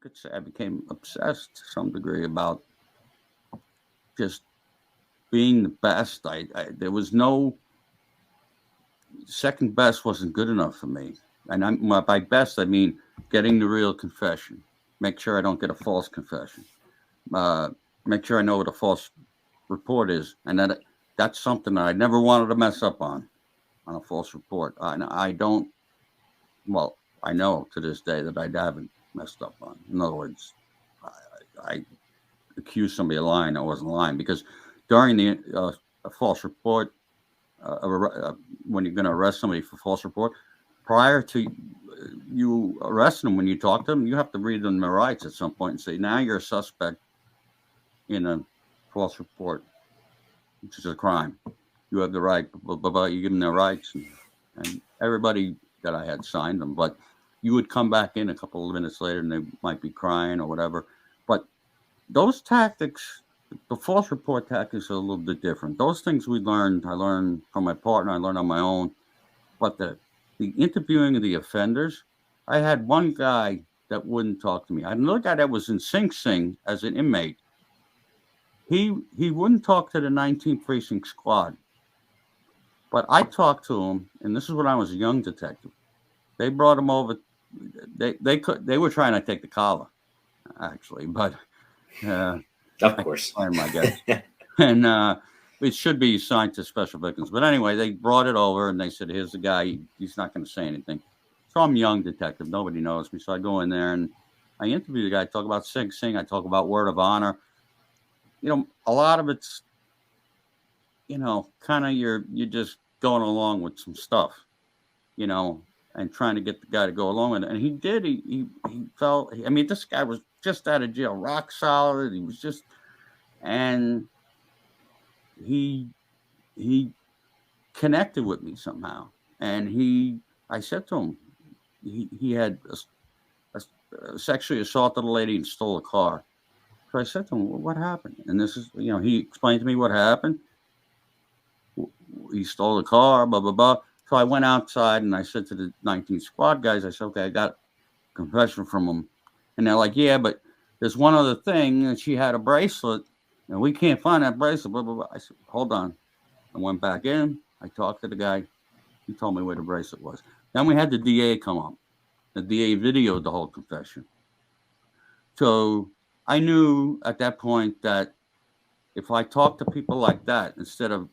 could say I became obsessed to some degree about just being the best. There was no second best wasn't good enough for me. And by best, I mean getting the real confession. Make sure I don't get a false confession. Make sure I know what a false report is. And that's something that I never wanted to mess up on a false report. I don't, well, I know to this day that I haven't messed up on. In other words, I accused somebody of lying. I wasn't lying, because during a false report, when you're going to arrest somebody for false report, prior to you arresting them, when you talk to them, you have to read them their rights at some point and say, now you're a suspect in a false report, which is a crime. You have the right, blah, blah, blah. You give them their rights, and everybody that I had signed them. But you would come back in a couple of minutes later and they might be crying or whatever. But those tactics, the false report tactics, are a little bit different. Those things I learned from my partner, I learned on my own. But the interviewing of the offenders, I had one guy that wouldn't talk to me. I had another guy that was in Sing Sing as an inmate. He wouldn't talk to the 19th Precinct squad. But I talked to him, and this is when I was a young detective. They brought him over. They were trying to take the collar, actually, but of course, I guess. And it should be assigned to special victims. But anyway, they brought it over, and they said, "Here's the guy. He's not going to say anything." So I'm a young detective. Nobody knows me. So I go in there and I interview the guy. I talk about Sing Sing. I talk about Word of Honor. You know, a lot of it's, you know, kind of you're just going along with some stuff, you know, and trying to get the guy to go along with it. And he did. He felt, I mean, this guy was just out of jail, rock solid. He was just, and he connected with me somehow. And I said to him, he had sexually assaulted a lady and stole a car. So I said to him, well, what happened? And this is, you know, he explained to me what happened. He stole the car, blah, blah, blah. So I went outside and I said to the 19th squad guys, I said, okay, I got a confession from him. And they're like, yeah, but there's one other thing. And she had a bracelet and we can't find that bracelet, blah, blah, blah. I said, hold on. I went back in. I talked to the guy. He told me where the bracelet was. Then we had the DA come up. The DA videoed the whole confession. So I knew at that point that if I talked to people like that, instead of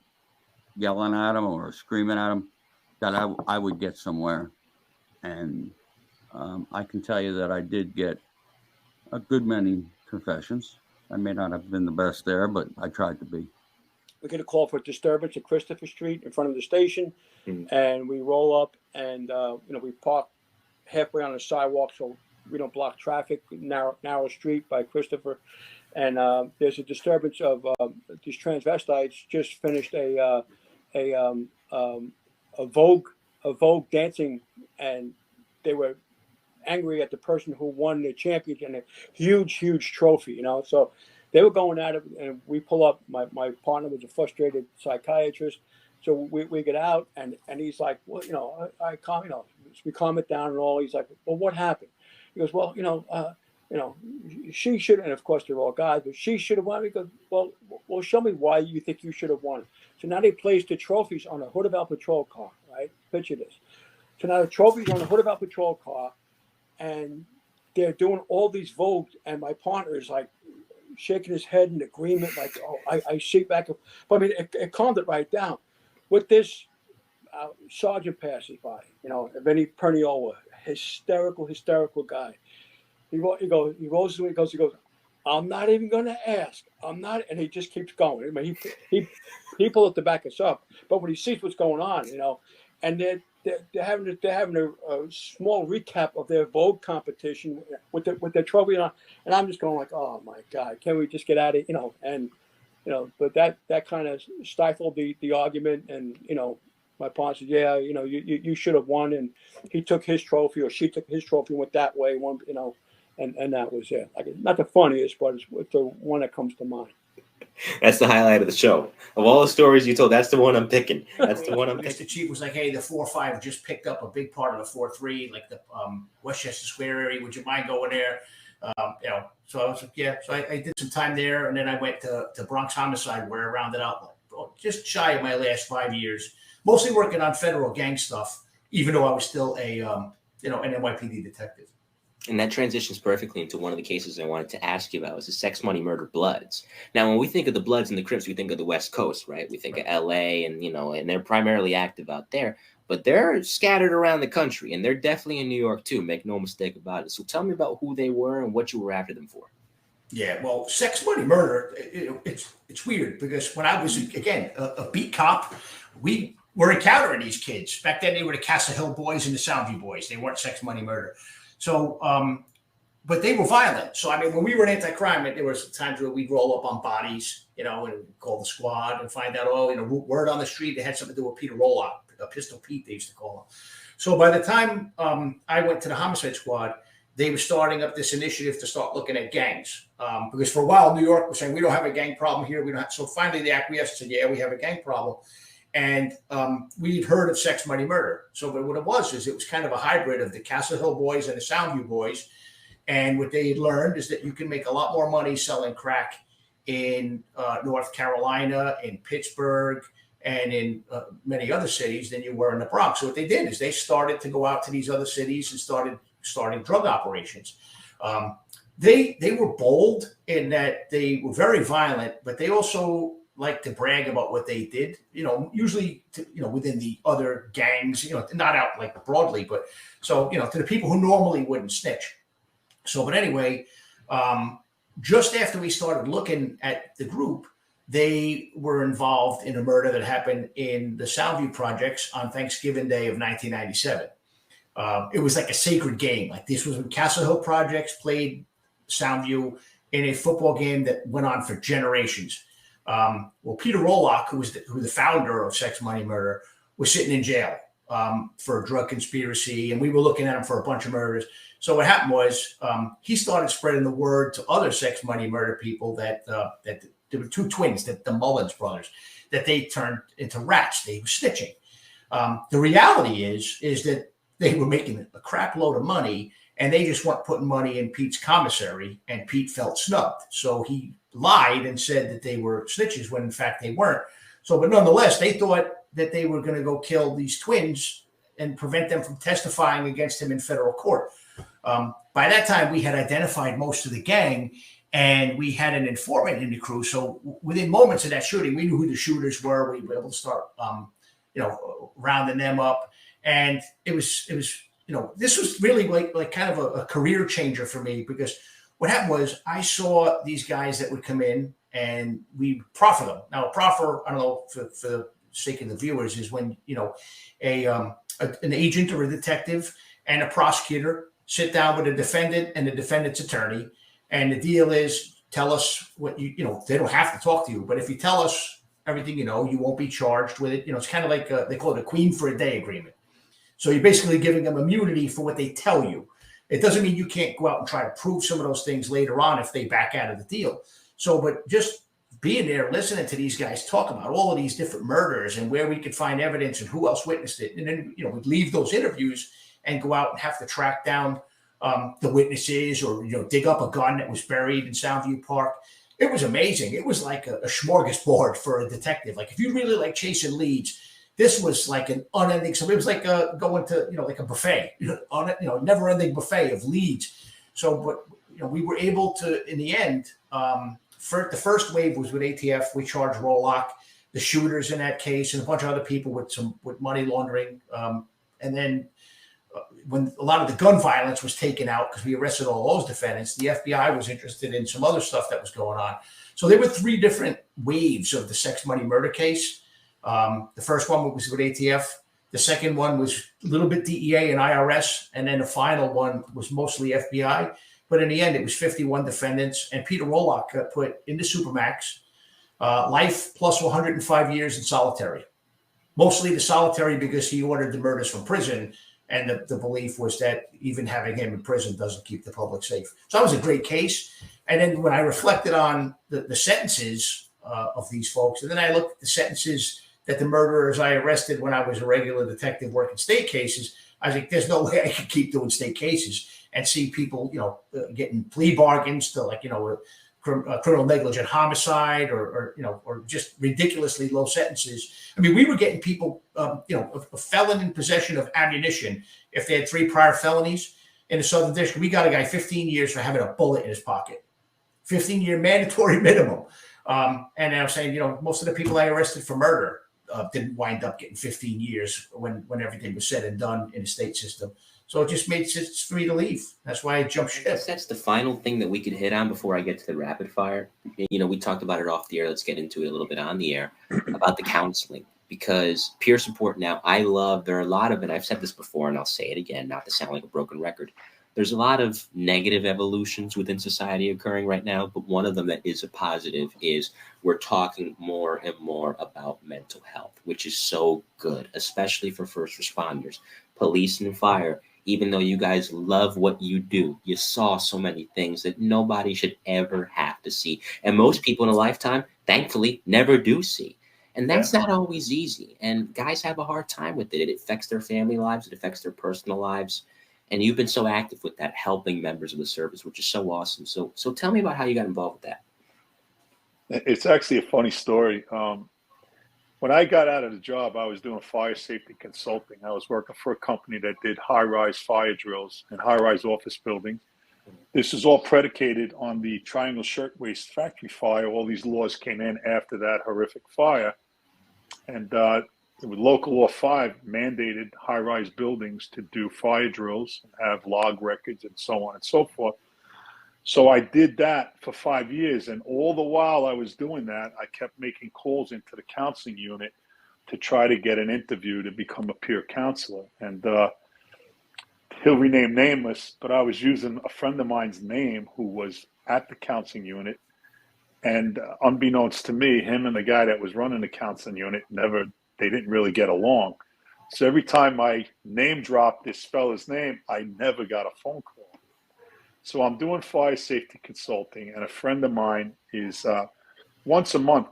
yelling at them or screaming at them, that I would get somewhere. And I can tell you that I did get a good many confessions. I may not have been the best there, but I tried to be. We get a call for disturbance at Christopher Street in front of the station, and we roll up and we park halfway on the sidewalk so we don't block traffic. Narrow street by Christopher, and there's a disturbance of these transvestites just finished a Vogue dancing, and they were angry at the person who won the championship and a huge trophy, you know. So they were going at it, and we pull up. My partner was a frustrated psychiatrist, so we get out, and he's like, well, you know, we calm it down and all. He's like, well, what happened? He goes, well, she should, and of course they're all guys, but she should have won. He goes, well, show me why you think you should have won. So now they placed the trophies on the hood of our patrol car, right? Picture this. So now the trophies on the hood of our patrol car, and they're doing all these Vogues, and my partner is like shaking his head in agreement, like, oh, I see back. But I mean, it calmed it right down. With this, sergeant passes by, you know, Vinny Perniola, hysterical guy. He rolls to me, he goes, I'm not even going to ask. I'm not, and he just keeps going. I mean, he pulled it to back us up. But when he sees what's going on, you know, and they're having a small recap of their Vogue competition with their trophy on, and I'm just going like, oh my God, can we just get out of, you know? And you know, but that kind of stifled the argument, and you know, my partner said, yeah, you know, you should have won, and he took his trophy or she took his trophy and went that way, one, you know. And that was it. Like, not the funniest, but it's the one that comes to mind. That's the highlight of the show. Of all the stories you told, that's the one I'm picking. That's the one I'm picking. Mr. Chief was like, hey, the 4-5 just picked up a big part of the 4-3, like the Westchester Square area. Would you mind going there? So I was like, yeah. So I did some time there, and then I went to Bronx Homicide, where I rounded out just shy of my last 5 years, mostly working on federal gang stuff, even though I was still an NYPD detective. And that transitions perfectly into one of the cases I wanted to ask you about, was the sex, money, murder Bloods. Now, when we think of the Bloods and the Crips, we think of the West Coast, right? We think of LA and they're primarily active out there, but they're scattered around the country, and they're definitely in New York too. Make no mistake about it. So tell me about who they were and what you were after them for. Yeah, well, sex, money, murder, it's weird because when I was, again, a beat cop, we were encountering these kids. Back then, they were the Castle Hill boys and the Soundview boys. They weren't sex, money, murder. So, but they were violent. So, I mean, when we were in anti-crime, there were times where we'd roll up on bodies, and call the squad and find out, word on the street, they had something to do with Peter Roloff, a Pistol Pete, they used to call him. So by the time I went to the homicide squad, they were starting up this initiative to start looking at gangs. Because for a while, New York was saying, we don't have a gang problem here. We don't have. So finally, they acquiesced and said, yeah, we have a gang problem. And we'd heard of sex, money, murder. So but what it was kind of a hybrid of the Castle Hill boys and the Soundview boys. And what they had learned is that you can make a lot more money selling crack in North Carolina, in Pittsburgh, and in many other cities than you were in the Bronx. So what they did is they started to go out to these other cities and starting drug operations. They were bold in that they were very violent, but they also like to brag about what they did, usually within the other gangs, not out like broadly, but so, to the people who normally wouldn't snitch. So, but anyway, just after we started looking at the group, they were involved in a murder that happened in the Soundview projects on Thanksgiving Day of 1997. It was like a sacred game. Like this was when Castle Hill projects played Soundview in a football game that went on for generations. Well, Peter Roloff, who was the founder of Sex, Money, Murder, was sitting in jail for a drug conspiracy, and we were looking at him for a bunch of murders. So what happened was he started spreading the word to other sex, money, murder people that there were two twins, the Mullins brothers, that they turned into rats. They were snitching. The reality is that they were making a crap load of money, and they just weren't putting money in Pete's commissary, and Pete felt snubbed. So he lied and said that they were snitches when in fact they weren't. So, but nonetheless, they thought that they were going to go kill these twins and prevent them from testifying against him in federal court. By that time, we had identified most of the gang, and we had an informant in the crew. So within moments of that shooting, we knew who the shooters were. We were able to start, rounding them up. And it was, this was really like kind of a career changer for me, because what happened was I saw these guys that would come in and we proffer them. Now, a proffer, I don't know, for the sake of the viewers, is when, an agent or a detective and a prosecutor sit down with a defendant and the defendant's attorney. And the deal is, tell us what they don't have to talk to you, but if you tell us everything you won't be charged with it. It's kind of like they call it a queen for a day agreement. So you're basically giving them immunity for what they tell you. It doesn't mean you can't go out and try to prove some of those things later on if they back out of the deal. So, but just being there, listening to these guys talk about all of these different murders and where we could find evidence and who else witnessed it. And then, we'd leave those interviews and go out and have to track down the witnesses or, dig up a gun that was buried in Soundview Park. It was amazing. It was like a smorgasbord for a detective. Like if you really like chasing leads, this was like an unending. So it was like going to, like a buffet, never-ending buffet of leads. So, but we were able to, in the end, the first wave was with ATF. We charged Roloff, the shooters in that case, and a bunch of other people with money laundering. And then when a lot of the gun violence was taken out, because we arrested all those defendants, the FBI was interested in some other stuff that was going on. So there were three different waves of the sex, money, murder case. The first one was with ATF. The second one was a little bit DEA and IRS. And then the final one was mostly FBI. But in the end, it was 51 defendants. And Peter Roloff got put into Supermax, life plus 105 years in solitary. Mostly the solitary because he ordered the murders from prison. And the belief was that even having him in prison doesn't keep the public safe. So that was a great case. And then when I reflected on the sentences of these folks, and then I looked at the sentences that the murderers I arrested when I was a regular detective working state cases, I was like, there's no way I could keep doing state cases. and see people, getting plea bargains to, like, criminal negligent homicide or just ridiculously low sentences. I mean, we were getting people, a felon in possession of ammunition. If they had 3 prior felonies in the Southern District, we got a guy 15 years for having a bullet in his pocket, 15-year mandatory minimum. And I'm saying, most of the people I arrested for murder didn't wind up getting 15 years when everything was said and done in the state system. So it just made sense for me to leave. That's why I jumped ship. That's the final thing that we could hit on before I get to the rapid fire. We talked about it off the air. Let's get into it a little bit on the air about the counseling, because peer support now, there are a lot of it. I've said this before and I'll say it again, not to sound like a broken record. There's a lot of negative evolutions within society occurring right now, but one of them that is a positive is we're talking more and more about mental health, which is so good, especially for first responders, police and fire. Even though you guys love what you do, you saw so many things that nobody should ever have to see. And most people in a lifetime, thankfully, never do see. And that's not always easy. And guys have a hard time with it. It affects their family lives. It affects their personal lives. And you've been so active with that, helping members of the service, which is so awesome. So tell me about how you got involved with that. It's actually a funny story. When I got out of the job, I was doing fire safety consulting. I was working for a company that did high-rise fire drills and high-rise office buildings. This is all predicated on the Triangle Shirtwaist factory fire. All these laws came in after that horrific fire. And Local Law 5 mandated high-rise buildings to do fire drills and have log records and so on and so forth. So I did that for 5 years, and all the while I was doing that, I kept making calls into the counseling unit to try to get an interview to become a peer counselor. And he'll rename nameless, but I was using a friend of mine's name who was at the counseling unit. And unbeknownst to me, him and the guy that was running the counseling unit they didn't really get along. So every time I name dropped this fella's name, I never got a phone call. So I'm doing fire safety consulting, and a friend of mine is once a month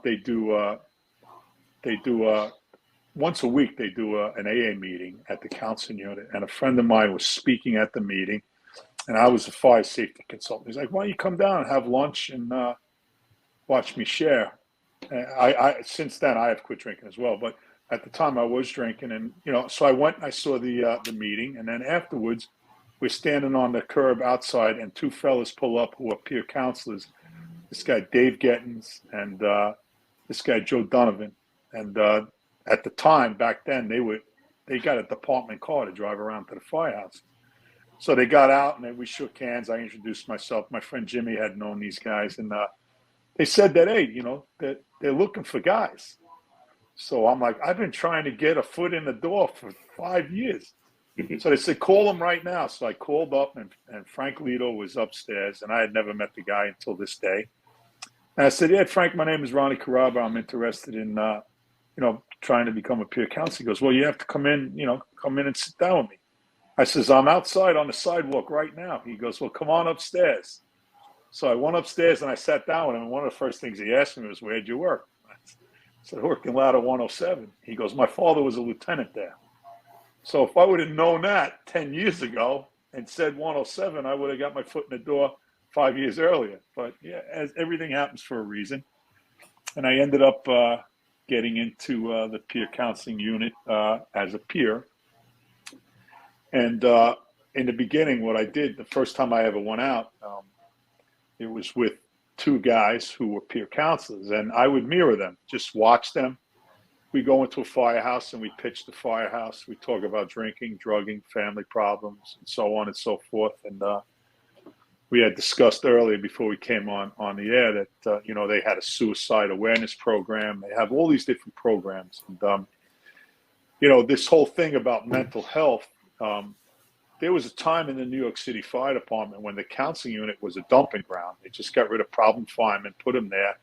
once a week they do an AA meeting at the counseling unit, and a friend of mine was speaking at the meeting, and I was a fire safety consultant. He's like, "Why don't you come down and have lunch and watch me share?" And I since then I have quit drinking as well, but at the time I was drinking, and so I went and I saw the meeting, and then afterwards, we're standing on the curb outside, and 2 fellas pull up who are peer counselors. This guy, Dave Gettins, and this guy, Joe Donovan. And at the time, back then, they got a department car to drive around to the firehouse. So they got out, and then we shook hands. I introduced myself. My friend Jimmy had known these guys, and they said that, hey, that they're looking for guys. So I'm like, I've been trying to get a foot in the door for 5 years. So they said, call him right now. So I called up, and Frank Lito was upstairs, and I had never met the guy until this day. And I said, yeah, Frank, my name is Ronnie Curaba. I'm interested in, trying to become a peer counselor. He goes, well, you have to come in and sit down with me. I says, I'm outside on the sidewalk right now. He goes, well, come on upstairs. So I went upstairs and I sat down with him. And one of the first things he asked me was, where'd you work? I said, I worked in Ladder 107. He goes, my father was a lieutenant there. So if I would have known that 10 years ago and said 107, I would have got my foot in the door 5 years earlier. But yeah, as everything happens for a reason. And I ended up getting into the peer counseling unit as a peer. And in the beginning, what I did, the first time I ever went out, it was with 2 guys who were peer counselors. And I would mirror them, just watch them. We go into a firehouse and we pitch the firehouse. We talk about drinking, drugging, family problems, and so on and so forth. And we had discussed earlier before we came on the air that, they had a suicide awareness program. They have all these different programs. And, this whole thing about mental health, there was a time in the New York City Fire Department when the counseling unit was a dumping ground. They just got rid of problem firemen, put them there.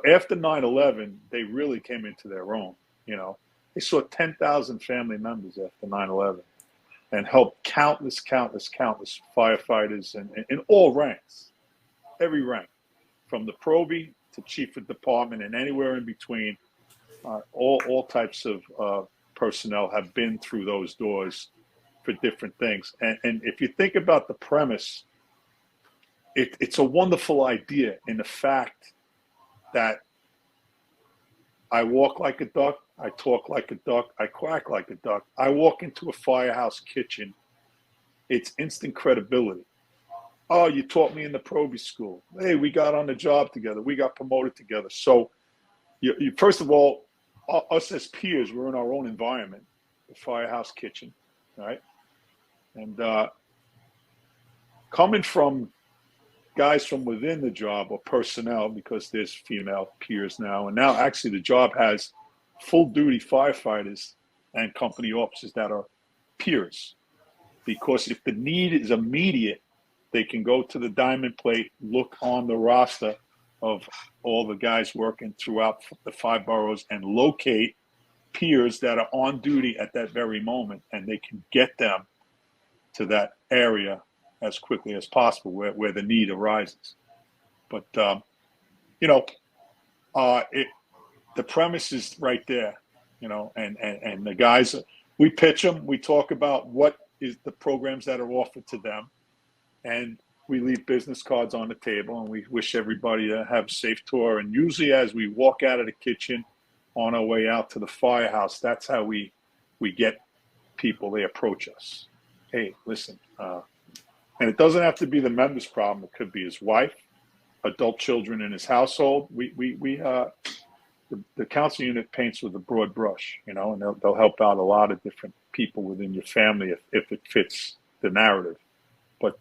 After 9/11, they really came into their own. They saw 10,000 family members after 9/11 and helped countless firefighters in all ranks, every rank, from the probie to chief of department and anywhere in between. All types of personnel have been through those doors for different things. And if you think about the premise, it's a wonderful idea in the fact that I walk like a duck, I talk like a duck, I quack like a duck. I walk into a firehouse kitchen, it's instant credibility. Oh, you taught me in the Proby school. Hey, we got on the job together. We got promoted together. So you first of all, us as peers, we're in our own environment, the firehouse kitchen, right? And coming from guys from within the job or personnel, because there's female peers now, and now actually the job has full duty firefighters and company officers that are peers, because if the need is immediate, they can go to the diamond plate, look on the roster of all the guys working throughout the 5 boroughs and locate peers that are on duty at that very moment, and they can get them to that area as quickly as possible where the need arises. But, the premise is right there, and the guys, we pitch them, we talk about what is the programs that are offered to them, and we leave business cards on the table, and we wish everybody to have a safe tour. And usually as we walk out of the kitchen on our way out to the firehouse, that's how we get people, they approach us. Hey, listen, and it doesn't have to be the member's problem. It could be his wife, adult children in his household. The council unit paints with a broad brush, and they'll help out a lot of different people within your family if it fits the narrative. But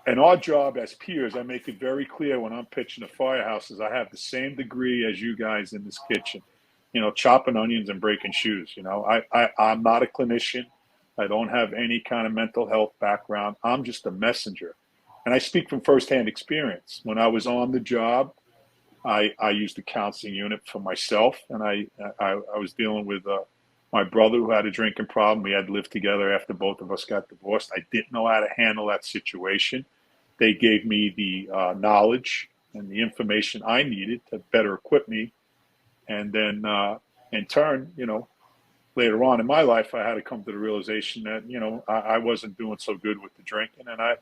and our job as peers, I make it very clear when I'm pitching the firehouses, I have the same degree as you guys in this kitchen, chopping onions and breaking shoes. I'm not a clinician. I don't have any kind of mental health background. I'm just a messenger. And I speak from firsthand experience. When I was on the job, I used the counseling unit for myself, and I was dealing with my brother who had a drinking problem. We had lived together after both of us got divorced. I didn't know how to handle that situation. They gave me the knowledge and the information I needed to better equip me. And then in turn, later on in my life, I had to come to the realization that, I wasn't doing so good with the drinking, and I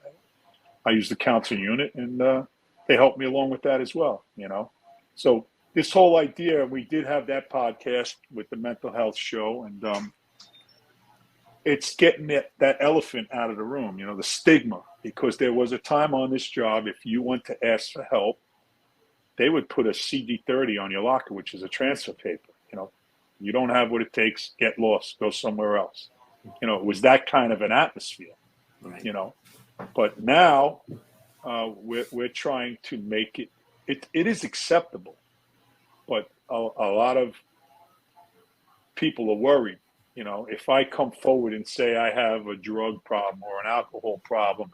used the counseling unit, and they helped me along with that as well, So this whole idea, we did have that podcast with the mental health show, and it's getting that elephant out of the room, the stigma, because there was a time on this job, if you went to ask for help, they would put a CD30 on your locker, which is a transfer paper. You don't have what it takes, get lost, go somewhere else. It was that kind of an atmosphere, right. But now we're trying to make it is acceptable, but a lot of people are worried. If I come forward and say I have a drug problem or an alcohol problem,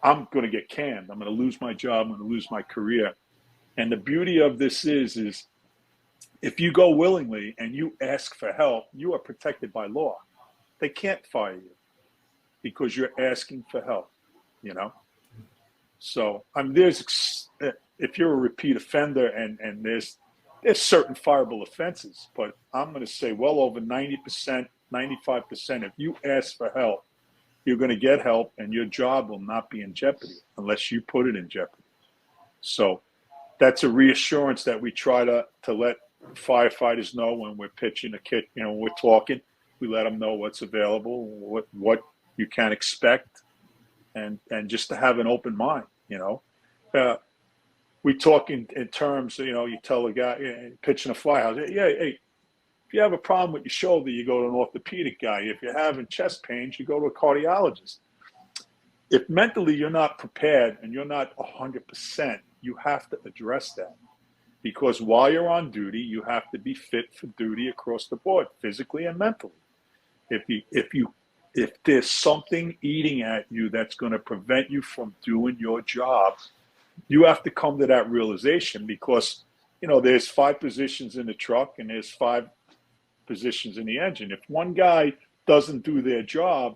I'm gonna get canned. I'm gonna lose my job. I'm gonna lose my career. And the beauty of this is if you go willingly and you ask for help, you are protected by law. They can't fire you because you're asking for help, So if you're a repeat offender and there's certain fireable offenses, but I'm going to say well over 90%, 95%, if you ask for help, you're going to get help, and your job will not be in jeopardy unless you put it in jeopardy. So that's a reassurance that we try to let firefighters know when we're pitching a kit, when we're talking, we let them know what's available, what you can expect, and just to have an open mind, we talk in terms, you tell a guy pitching a firehouse, hey, if you have a problem with your shoulder, you go to an orthopedic guy. If you're having chest pains, you go to a cardiologist. If mentally you're not prepared and you're not 100%, you have to address that. Because while you're on duty, you have to be fit for duty across the board, physically and mentally. If there's something eating at you that's going to prevent you from doing your job, you have to come to that realization, because there's 5 positions in the truck and there's 5 positions in the engine. If one guy doesn't do their job,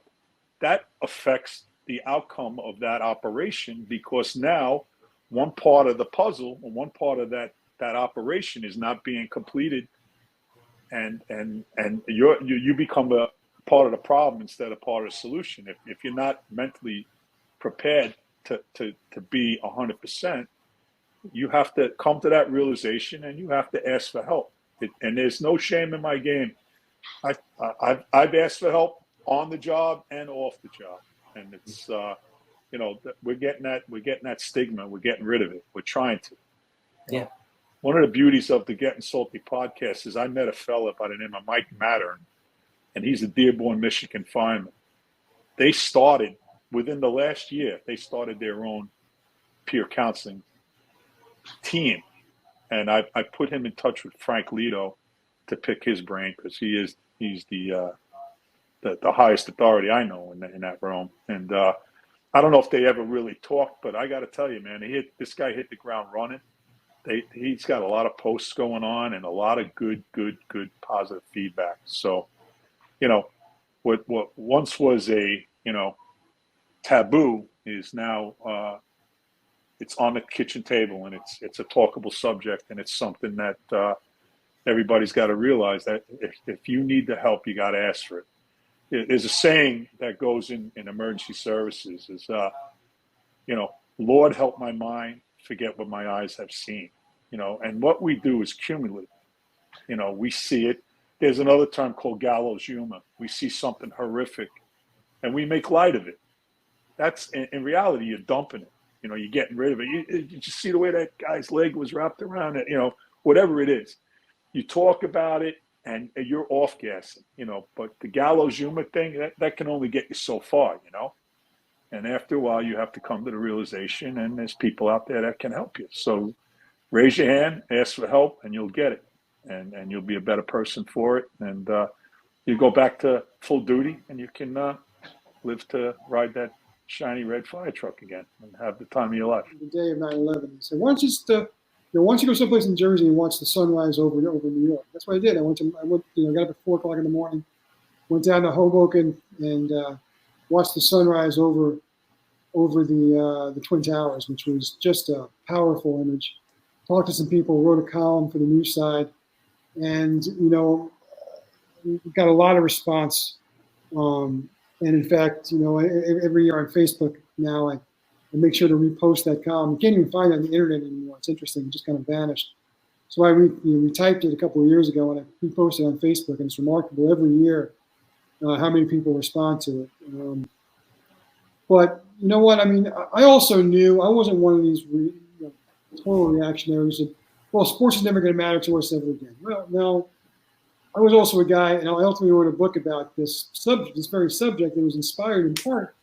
that affects the outcome of that operation, because now one part of the puzzle or one part of that operation is not being completed, and you become part of the problem instead of part of the solution. If you're not mentally prepared to be 100%, you have to come to that realization and you have to ask for help. And there's no shame in my game. I've asked for help on the job and off the job, and it's we're getting that stigma. We're getting rid of it. We're trying to. Yeah. One of the beauties of the Getting Salty podcast is I met a fella by the name of Mike Mattern, and he's a Dearborn, Michigan fireman. They started within the last year. They started their own peer counseling team, and I put him in touch with Frank Lito to pick his brain because he's the highest authority I know in that realm. And I don't know if they ever really talked, but I got to tell you, man, this guy hit the ground running. He's got a lot of posts going on and a lot of good positive feedback. So, what once was a taboo is now it's on the kitchen table, and it's a talkable subject, and it's something that everybody's got to realize that if you need the help, you got to ask for it. There's a saying that goes in emergency services is, Lord help my mind, forget what my eyes have seen. And what we do is cumulative. We see it. There's another term called gallows humor. We see something horrific, and we make light of it. That's in reality, you're dumping it. You're getting rid of it. You just see the way that guy's leg was wrapped around it. Whatever it is, you talk about it, and you're off gassing. But the gallows humor thing that can only get you so far. And after a while, you have to come to the realization, and there's people out there that can help you. So raise your hand, ask for help, and you'll get it. And you'll be a better person for it. And you go back to full duty, and you can live to ride that shiny red fire truck again and have the time of your life. The day of 9/11. So why don't you just, once you go someplace in Jersey and watch the sunrise over New York. That's what I did. I went, got up at 4 o'clock in the morning, went down to Hoboken and watched the sunrise over the Twin Towers, which was just a powerful image. Talked to some people, wrote a column for the news side, and got a lot of response. And in fact, every year on Facebook now, I make sure to repost that column. You can't even find it on the internet anymore. It's interesting; it just kind of vanished. So I retyped it a couple of years ago, and I reposted it on Facebook. And it's remarkable every year how many people respond to it. But you know what? I mean, I also knew I wasn't one of these total reactionaries. Well, sports is never going to matter to us ever again. Well, no. I was also a guy, and I ultimately wrote a book about this very subject that was inspired in part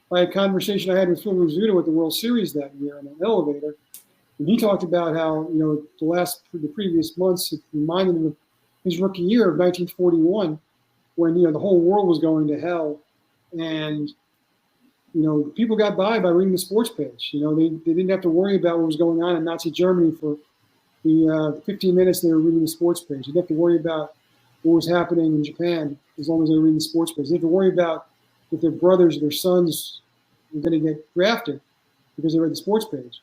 by a conversation I had with Phil Rizzuto at the World Series that year in an elevator. And he talked about how, the previous months, it reminded him of his rookie year of 1941 when, the whole world was going to hell. And, people got by reading the sports page. They didn't have to worry about what was going on in Nazi Germany for the 15 minutes they were reading the sports page. They didn't have to worry about what was happening in Japan as long as they were reading the sports page. They didn't have to worry about if their brothers or their sons were going to get drafted because they read the sports page.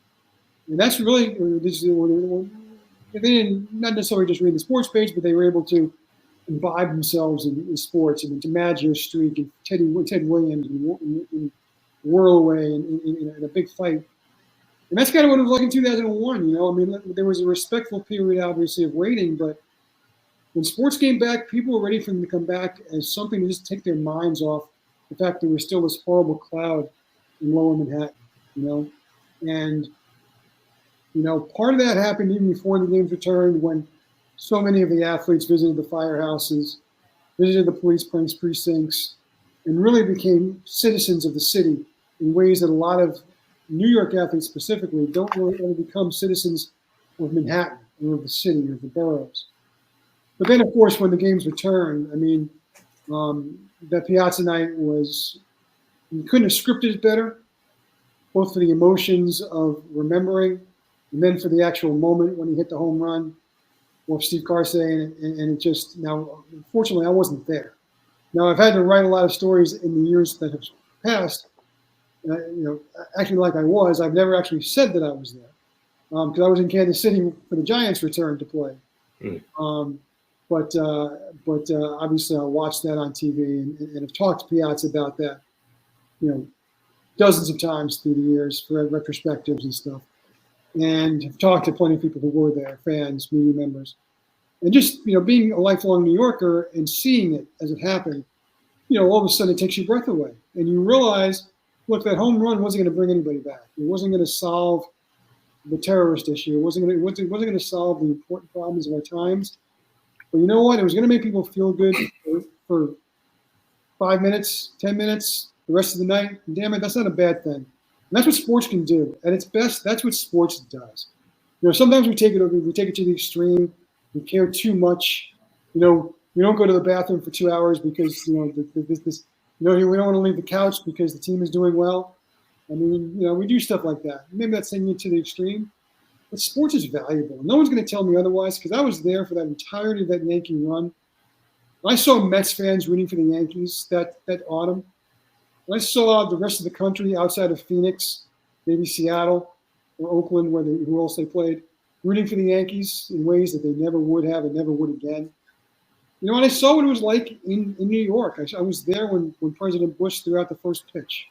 And that's really, they didn't not necessarily just read the sports page, but they were able to imbibe themselves in sports and DiMaggio streak and Ted Williams and whirl away in a big fight. And that's kind of what it was like in 2001. There was a respectful period, obviously, of waiting, but when sports came back, people were ready for them to come back as something to just take their minds off the fact there was still this horrible cloud in lower Manhattan, And, part of that happened even before the games returned when so many of the athletes visited the firehouses, visited the police precincts, and really became citizens of the city in ways that a lot of New York athletes specifically don't really ever become citizens of Manhattan or of the city or the boroughs. But then, of course, when the games returned, that Piazza night you couldn't have scripted it better, both for the emotions of remembering and then for the actual moment when he hit the home run or Steve Karsay. And it just, now, unfortunately, I wasn't there. Now, I've had to write a lot of stories in the years that have passed, acting like I was. I've never actually said that I was there because I was in Kansas City for the Giants' return to play. but obviously I watched that on TV and have talked to Piazza about that, dozens of times through the years for retrospectives and stuff. And I've talked to plenty of people who were there, fans, media members. And just, being a lifelong New Yorker and seeing it as it happened, all of a sudden it takes your breath away. And you realize, look, that home run wasn't going to bring anybody back. It wasn't going to solve the terrorist issue. It wasn't going to solve the important problems of our times. But you know what? It was going to make people feel good for 5 minutes, 10 minutes, the rest of the night. And damn it, that's not a bad thing. And that's what sports can do. At its best, that's what sports does. Sometimes we take it to the extreme. We care too much. We don't go to the bathroom for 2 hours because we don't want to leave the couch because the team is doing well. I mean, we do stuff like that. Maybe that's taking it to the extreme. But sports is valuable. No one's going to tell me otherwise because I was there for that entirety of that Yankee run. I saw Mets fans rooting for the Yankees that autumn. I saw the rest of the country outside of Phoenix, maybe Seattle or Oakland, who else they played, rooting for the Yankees in ways that they never would have and never would again. And I saw what it was like in New York. I was there when President Bush threw out the first pitch.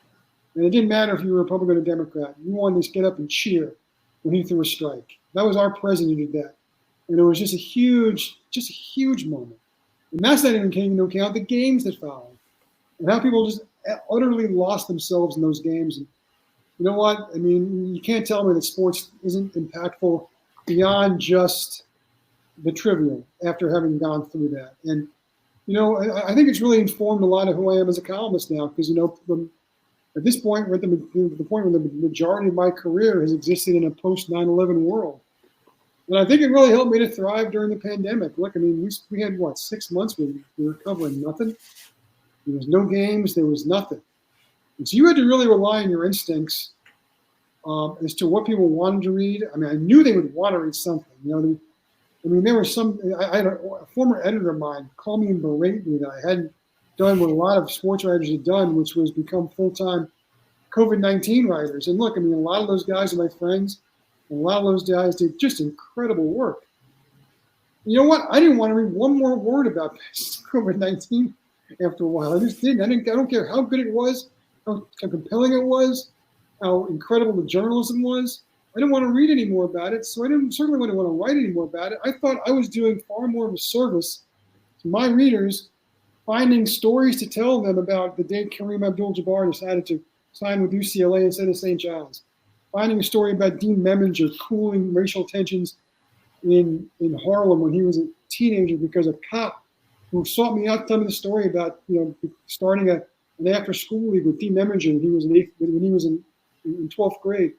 And it didn't matter if you were a Republican or Democrat. You wanted to get up and cheer when he threw a strike. That was our president who did that. And it was just a huge moment. And that's not even taking into account the games that followed and how people just utterly lost themselves in those games. And you know what? I mean, you can't tell me that sports isn't impactful beyond just the trivial after having gone through that. And, I think it's really informed a lot of who I am as a columnist now because, at this point, we're at the point where the majority of my career has existed in a post 9/11 world. And I think it really helped me to thrive during the pandemic. Look, I mean, we had, 6 months where we were covering nothing. There was no games. There was nothing. And so you had to really rely on your instincts as to what people wanted to read. I mean, I knew they would want to read something. There was I had a former editor of mine call me and berate me that I hadn't done what a lot of sports writers had done, which was become full-time COVID-19 writers. And look, I mean, a lot of those guys are my friends, and a lot of those guys did just incredible work. You know what? I didn't want to read one more word about COVID-19 after a while. I just didn't. I don't care how good it was, how compelling it was, how incredible the journalism was. I didn't want to read any more about it, so I certainly wouldn't want to write any more about it. I thought I was doing far more of a service to my readers, finding stories to tell them about the day Kareem Abdul-Jabbar decided to sign with UCLA instead of St. John's. Finding a story about Dean Memminger cooling racial tensions in Harlem when he was a teenager because a cop who sought me out to tell me the story about starting an after-school league with Dean Memminger when he was in 12th grade.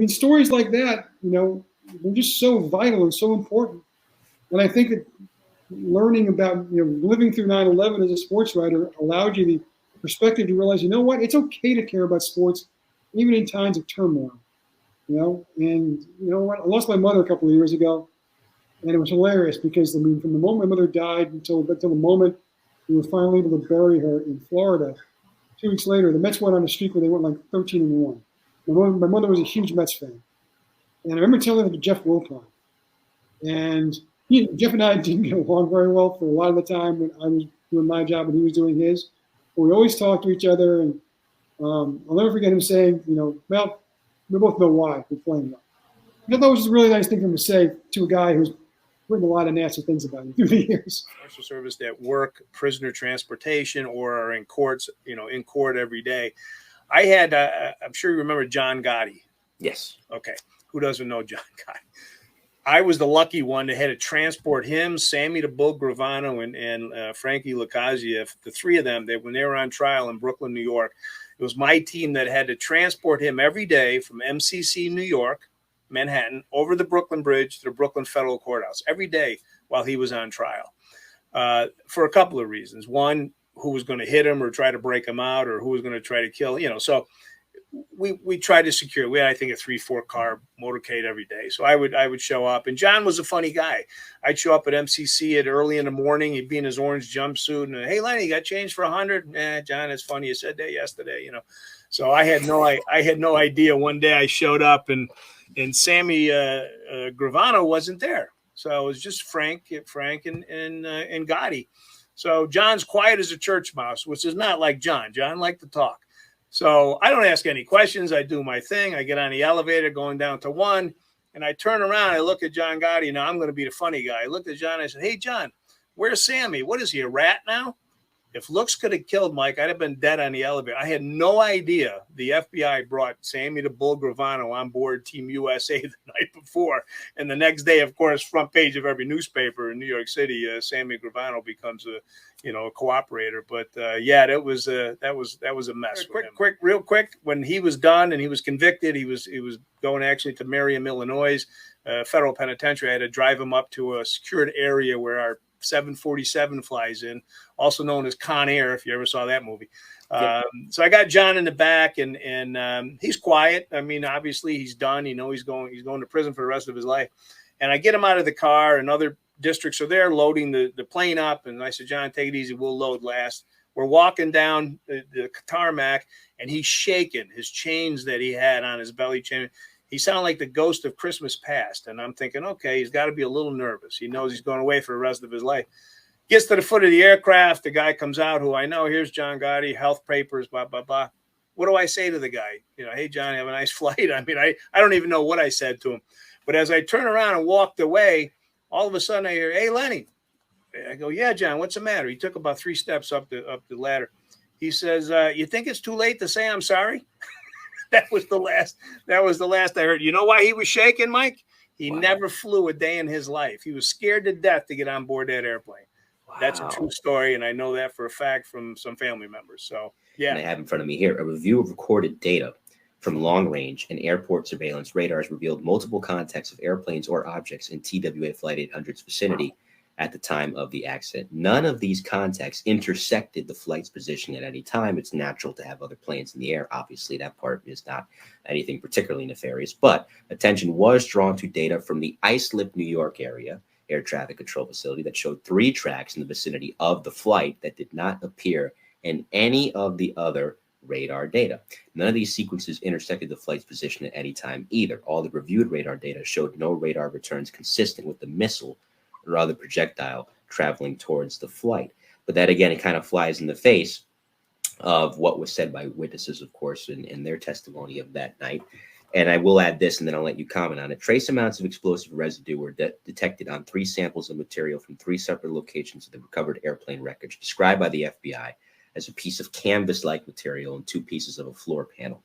Stories like that, they're just so vital and so important. And I think that learning about, living through 9/11 as a sports writer allowed you the perspective to realize, it's okay to care about sports, even in times of turmoil, And you know what? I lost my mother a couple of years ago, and it was hilarious because, from the moment my mother died until the moment we were finally able to bury her in Florida, 2 weeks later, the Mets went on a streak where they went like 13-1. My mother was a huge Mets fan, and I remember telling her to Jeff Wilpon, and Jeff and I didn't get along very well for a lot of the time when I was doing my job and he was doing his. But we always talked to each other, and I'll never forget him saying, well, we both know why we're playing well. I thought it was a really nice thing for him to say to a guy who's written a lot of nasty things about him through the years. Special service that work prisoner transportation or are in courts, in court every day. I had, I'm sure you remember John Gotti. Yes. Okay. Who doesn't know John Gotti? I was the lucky one that had to transport him, Sammy the Bull Gravano, and Frankie Licciardi, the three of them, when they were on trial in Brooklyn, New York. It was my team that had to transport him every day from MCC, New York, Manhattan, over the Brooklyn Bridge to the Brooklyn Federal Courthouse every day while he was on trial for a couple of reasons. One, who was going to hit him or try to break him out, or who was going to try to kill, So we tried to secure. We had, I think, a 3-4 car motorcade every day. So I would show up, and John was a funny guy. I'd show up at MCC at early in the morning. He'd be in his orange jumpsuit, and hey, Lenny, you got change for 100? John, it's funny you said that yesterday. So I had no idea. One day I showed up, and Sammy Gravano wasn't there. So it was just Frank and Gotti. So John's quiet as a church mouse, which is not like John. John liked to talk. So I don't ask any questions. I do my thing. I get on the elevator going down to 1, and I turn around. I look at John Gotti. Now I'm going to be the funny guy. I looked at John. I said, "Hey, John, where's Sammy? What is he, a rat now?" If looks could have killed Mike, I'd have been dead on the elevator. I had no idea the FBI brought Sammy the Bull Gravano on board Team USA the night before. And the next day, of course, front page of every newspaper in New York City, Sammy Gravano becomes a cooperator. But yeah, that was a mess. Real quick, when he was done and he was convicted, he was going actually to Merriam, Illinois, federal penitentiary. I had to drive him up to a secured area where our 747 flies in, also known as Con Air, if you ever saw that movie. So I got John in the back, and he's quiet. I mean, obviously he's done. He's going to prison for the rest of his life. And I get him out of the car, and other districts are there loading the plane up. And I said, "John, take it easy. We'll load last." We're walking down the tarmac, and he's shaking his chains that he had on his belly chain. He sounded like the ghost of Christmas past. And I'm thinking, okay, he's got to be a little nervous. He knows he's going away for the rest of his life. Gets to the foot of the aircraft. The guy comes out who I know. Here's John Gotti, health papers, blah, blah, blah. What do I say to the guy? "Hey, John, have a nice flight." I mean, I don't even know what I said to him. But as I turn around and walked away, all of a sudden I hear, "Hey, Lenny." I go, "Yeah, John, what's the matter?" He took about 3 steps up the ladder. He says, "You think it's too late to say I'm sorry?" That was the last I heard. You know why he was shaking, Mike? He never flew a day in his life. He was scared to death to get on board that airplane. Wow. That's a true story, and I know that for a fact from some family members. So, yeah. And I have in front of me here a review of recorded data from long-range and airport surveillance radars revealed multiple contacts of airplanes or objects in TWA Flight 800's vicinity at the time of the accident. None of these contacts intersected the flight's position at any time. It's natural to have other planes in the air. Obviously, that part is not anything particularly nefarious, but attention was drawn to data from the Islip, New York area air traffic control facility that showed 3 tracks in the vicinity of the flight that did not appear in any of the other radar data. None of these sequences intersected the flight's position at any time either. All the reviewed radar data showed no radar returns consistent with the missile or other projectile traveling towards the flight. But that, again, it kind of flies in the face of what was said by witnesses, of course, in their testimony of that night. And I will add this, and then I'll let you comment on it. Trace amounts of explosive residue were detected on 3 samples of material from 3 separate locations of the recovered airplane wreckage, described by the FBI as a piece of canvas-like material and 2 pieces of a floor panel.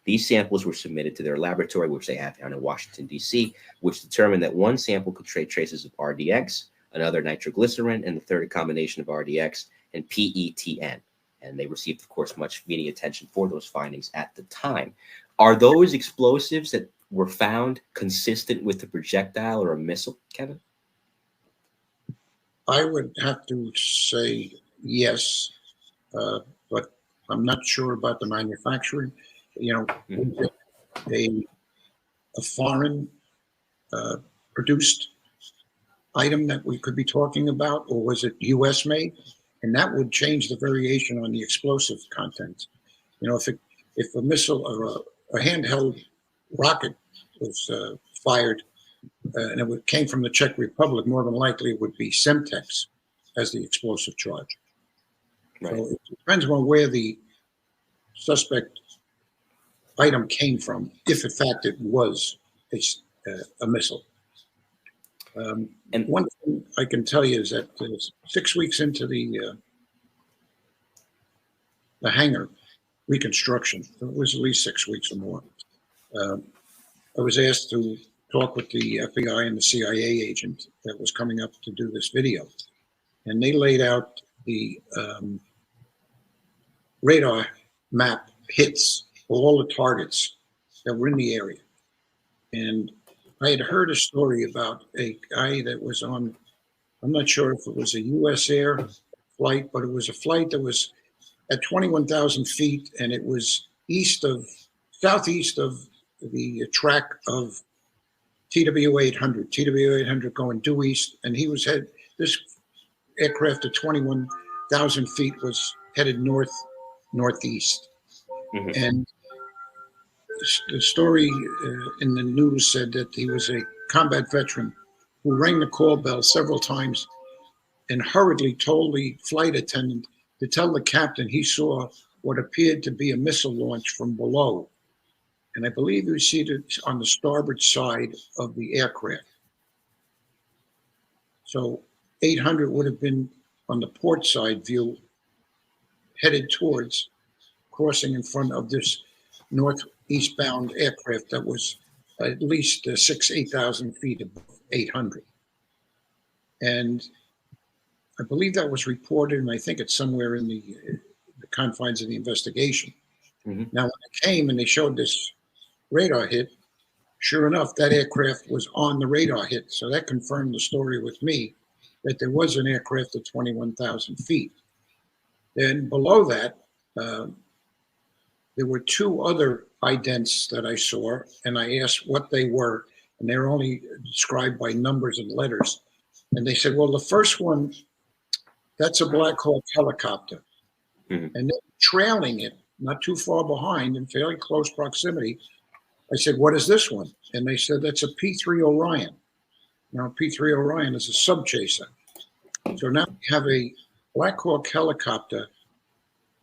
These samples were submitted to their laboratory, which they have down in Washington, D.C., which determined that 1 sample could trade traces of RDX, another nitroglycerin, and the third a combination of RDX and PETN. And they received, of course, much media attention for those findings at the time. Are those explosives that were found consistent with the projectile or a missile, Kevin? I would have to say yes, but I'm not sure about the manufacturing. A foreign produced item that we could be talking about, or was it U.S. made? And that would change the variation on the explosive content. If a missile or a handheld rocket was fired and it came from the Czech Republic, more than likely it would be Semtex as the explosive charge. Right. So it depends on where the suspect item came from, if in fact it was a missile. And one thing I can tell you is that 6 weeks into the hangar reconstruction, it was at least 6 weeks or more, I was asked to talk with the FBI and the CIA agent that was coming up to do this video. And they laid out the radar map hits for all the targets that were in the area. And I had heard a story about a guy that was on, I'm not sure if it was a U.S. Air flight, but it was a flight that was at 21,000 feet, and it was southeast of the track of TWA 800. TWA 800 going due east, and this aircraft at 21,000 feet was headed northeast. Mm-hmm. And the story in the news said that he was a combat veteran who rang the call bell several times and hurriedly told the flight attendant to tell the captain he saw what appeared to be a missile launch from below. And I believe he was seated on the starboard side of the aircraft. So 800 would have been on the port side view, headed towards, crossing in front of this northeastbound aircraft that was at least 8,000 feet above 800. And I believe that was reported, and I think it's somewhere in the confines of the investigation. Mm-hmm. Now, when they came and they showed this radar hit, sure enough, that aircraft was on the radar hit. So that confirmed the story with me that there was an aircraft at 21,000 feet. Then below that, there were two other idents that I saw, and I asked what they were, and they're only described by numbers and letters. And they said, well, the first one, that's a Black Hawk helicopter. Mm-hmm. And then trailing it, not too far behind, in fairly close proximity, I said, what is this one? And they said, that's a P-3 Orion. Now, P-3 Orion is a subchaser. So now we have a Black Hawk helicopter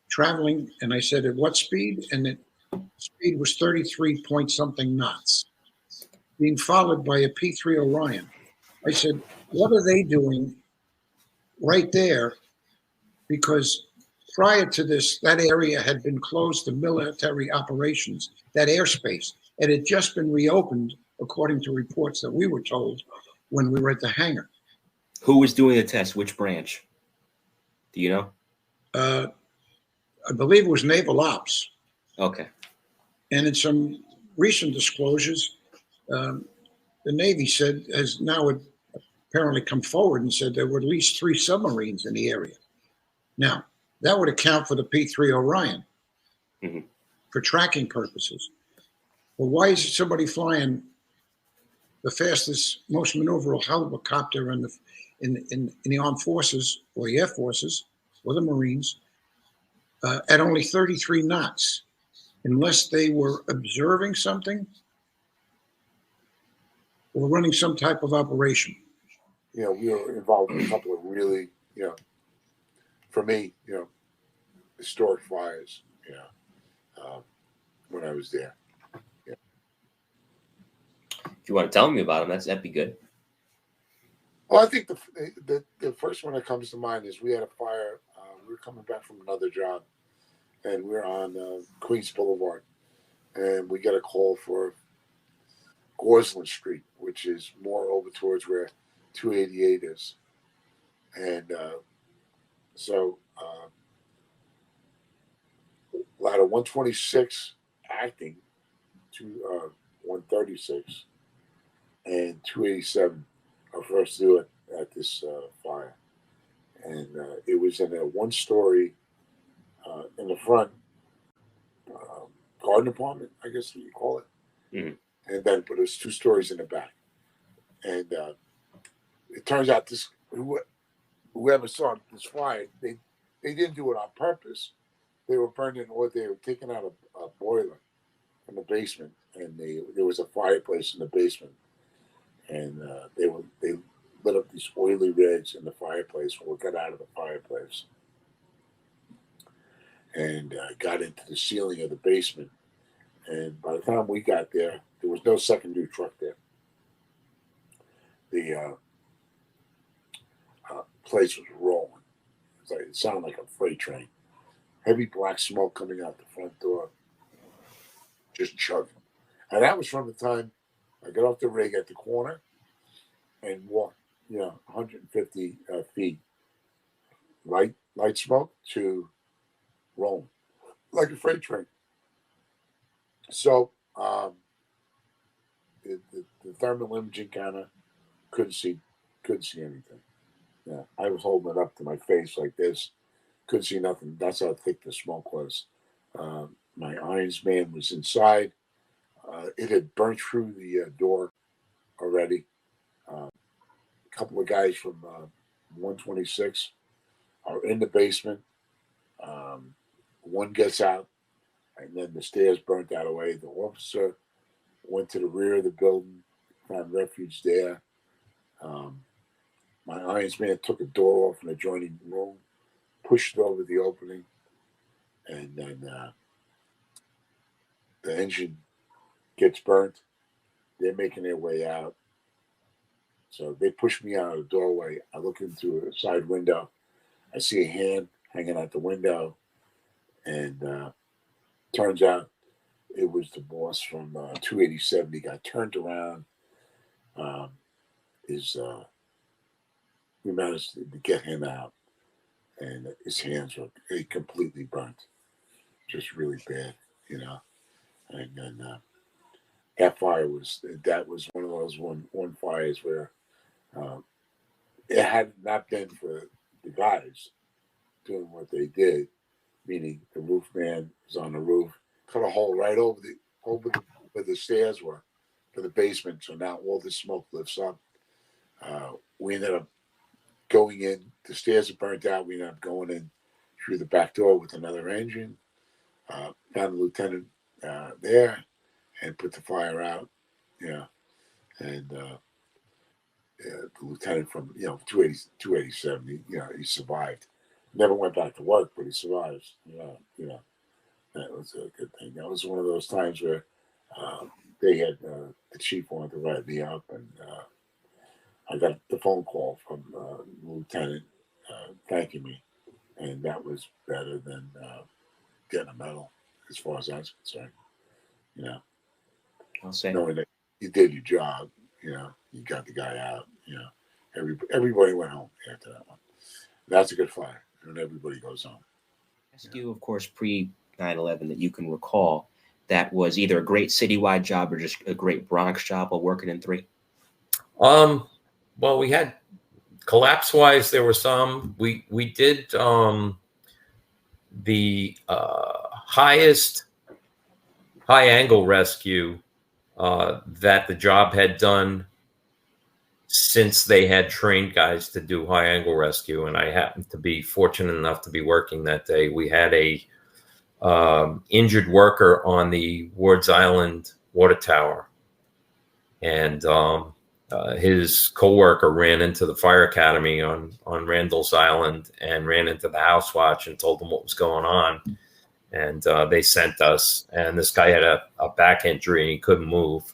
traveling, and I said, at what speed? And the speed was 33 point something knots, being followed by a P-3 Orion. I said, what are they doing right there? Because prior to this, that area had been closed to military operations, that airspace. It had just been reopened, according to reports that we were told when we were at the hangar. Who was doing the test? Which branch? Do you know? I believe it was Naval Ops. Okay. And in some recent disclosures, the Navy said, has now apparently come forward and said there were at least 3 submarines in the area. Now, that would account for the P-3 Orion for tracking purposes. Well, why is somebody flying the fastest, most maneuverable helicopter in the armed forces or the air forces or the Marines at only 33 knots, unless they were observing something or running some type of operation? You know, we were involved in a couple of really, you know, for me, you know, historic fires, you know, when I was there. Yeah. If you want to tell me about them, that'd be good. Well, I think the first one that comes to mind is we had a fire. We were coming back from another job, and we were on Queens Boulevard, and we get a call for Gorsland Street, which is more over towards where 288 is. And so ladder 126 acting to 136 and 287 are first to do it at this fire. And it was in a 1-story in the front garden apartment, I guess you call it. Mm-hmm. And then, but it was 2 stories in the back. And it turns out this whoever saw this fire, they didn't do it on purpose. They were burning, or they were taking out a boiler in the basement, and there was a fireplace in the basement, and they lit up these oily rags in the fireplace when we got out of the fireplace, and got into the ceiling of the basement. And by the time we got there, there was no secondary truck there. The place was rolling. It sounded like a freight train. Heavy black smoke coming out the front door, just chugging. And that was from the time I got off the rig at the corner and walked, 150 feet, light smoke to rolling, like a freight train. So the thermal imaging kind of couldn't see anything. Yeah, I was holding it up to my face like this. Couldn't see nothing. That's how thick the smoke was. My irons man was inside. It had burnt through the door already. A couple of guys from 126 are in the basement. One gets out, and then the stairs burnt that away. The officer went to the rear of the building, found refuge there. My ironsman took a door off an adjoining room, pushed it over the opening, and then the engine gets burnt. They're making their way out. So they push me out of the doorway. I look into a side window. I see a hand hanging out the window. And turns out it was the boss from 287. He got turned around. We managed to get him out. And his hands were completely burnt. Just really bad, you know. And then that was one of those one fires where it had not been for the guys doing what they did, meaning the roof man was on the roof, cut a hole right over where the stairs were for the basement. So now all the smoke lifts up. We ended up going in. The stairs are burnt out. We ended up going in through the back door with another engine. Found the lieutenant there and put the fire out. Yeah, and the lieutenant from 287. He survived. Never went back to work, but he survived. That was a good thing. That was one of those times where they had the chief wanted to write me up, and I got the phone call from the lieutenant thanking me, and that was better than getting a medal, as far as I was concerned. I'll say, knowing that you did your job, you got the guy out. Everybody went home after that one. That's a good fire, and everybody goes home. Ask you, of course, pre 9/11 that you can recall that was either a great citywide job or just a great Bronx job while working in 3? Well, we had collapse-wise, there were some. We did the highest high-angle rescue that the job had done since they had trained guys to do high-angle rescue, and I happened to be fortunate enough to be working that day. We had a injured worker on the Ward's Island water tower, and his coworker ran into the fire academy on Randall's Island and ran into the house watch and told them what was going on. And they sent us, and this guy had a back injury and he couldn't move.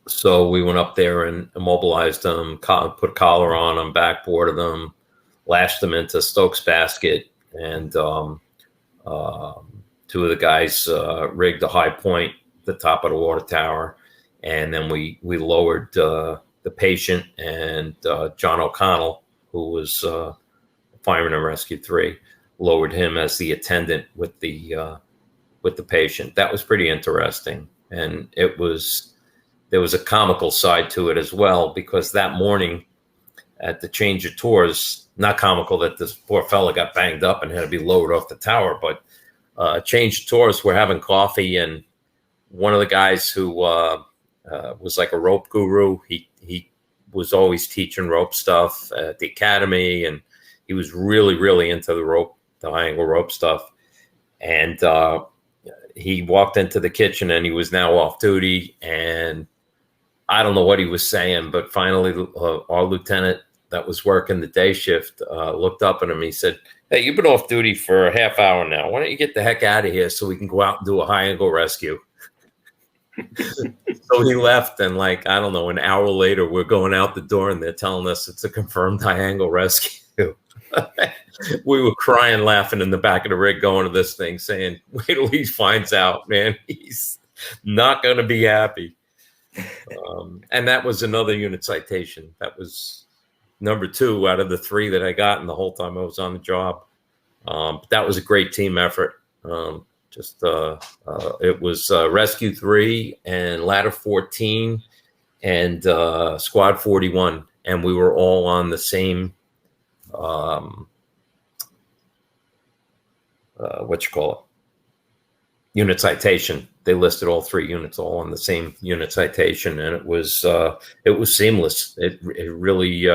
So we went up there and immobilized him, put a collar on him, backboarded him, lashed him into Stokes basket, and 2 of the guys rigged a high point at the top of the water tower. And then we lowered the patient, and John O'Connell, who was fireman in Rescue 3, lowered him as the attendant with the patient. That was pretty interesting, and there was a comical side to it as well, because that morning at the change of tours, not comical that this poor fella got banged up and had to be lowered off the tower, but change of tours, we're having coffee, and one of the guys who was like a rope guru. He was always teaching rope stuff at the academy, and he was really, really into the high angle rope stuff. And he walked into the kitchen, and he was now off duty, and I don't know what he was saying, but finally our lieutenant that was working the day shift looked up at him. He said, "Hey, you've been off duty for a half hour now. Why don't you get the heck out of here so we can go out and do a high angle rescue?" So he left, and I don't know, an hour later, we're going out the door, and they're telling us it's a confirmed high angle rescue. We were crying, laughing in the back of the rig going to this thing, saying, wait till he finds out, man. He's not going to be happy. And that was another unit citation. That was number 2 out of the 3 that I got in the whole time I was on the job. But that was a great team effort. It was Rescue 3 and Ladder 14 and Squad 41, and we were all on the same unit citation. They listed all 3 units all on the same unit citation, and it was seamless. It really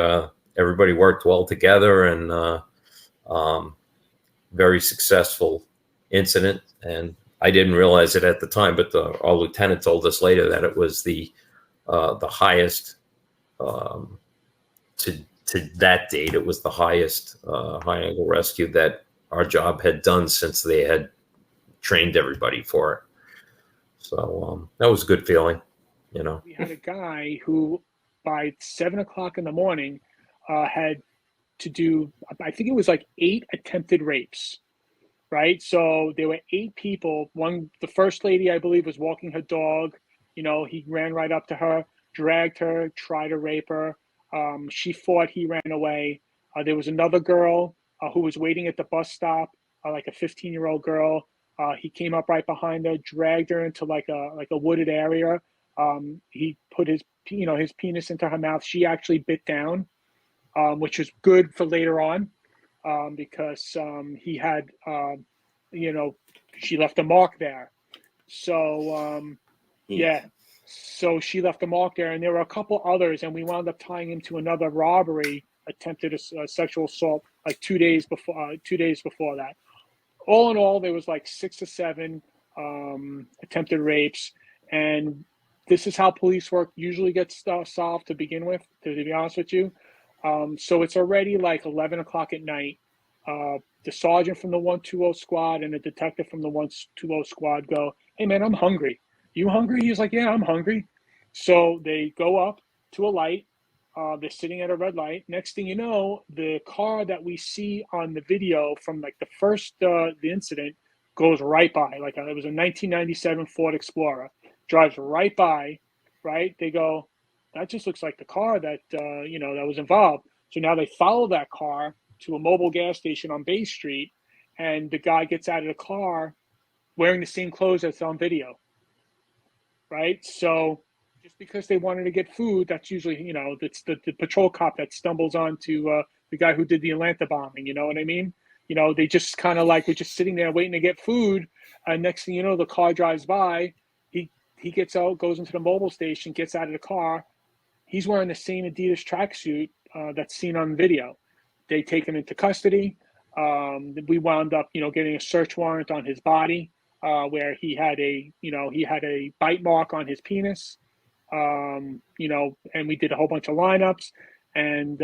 everybody worked well together, and very successful incident. And I didn't realize it at the time, but our lieutenant told us later that it was the highest to that date, it was the highest high angle rescue that our job had done since they had trained everybody for it. So that was a good feeling, you know. We had a guy who by 7 o'clock in the morning had to do, I think it was like 8 attempted rapes, right? So there were 8 people. The first lady, I believe, was walking her dog. You know, he ran right up to her, dragged her, tried to rape her. She fought, he ran away. There was another girl who was waiting at the bus stop, like a 15-year-old girl. He came up right behind her, dragged her into like a wooded area. He put his penis into her mouth. She actually bit down, which was good for later on, because he had, she left a mark there. So, yeah. So she left a mark there, and there were a couple others, and we wound up tying him to another robbery, attempted a sexual assault, like 2 days before that. All in all, there was like 6 or 7 attempted rapes, and this is how police work usually gets solved to begin with, to be honest with you. So it's already like 11 o'clock at night. The sergeant from the 120 squad and the detective from the 120 squad go, "Hey man, I'm hungry. You hungry?" He's like, "Yeah, I'm hungry." So they go up to a light. They're sitting at a red light. Next thing you know, the car that we see on the video from like the first the incident goes right by. Like it was a 1997 Ford Explorer. Drives right by, right? They go, "That just looks like the car that that was involved." So now they follow that car to a mobile gas station on Bay Street, and the guy gets out of the car wearing the same clothes that's on video. Right? So just because they wanted to get food, that's usually, that's the patrol cop that stumbles onto the guy who did the Atlanta bombing. You know what I mean? They just kind of like, we're just sitting there waiting to get food. And next thing you know, the car drives by. He gets out, goes into the mobile station, gets out of the car. He's wearing the same Adidas tracksuit that's seen on video. They take him into custody. We wound up, getting a search warrant on his body. Where he had a bite mark on his penis, and we did a whole bunch of lineups, and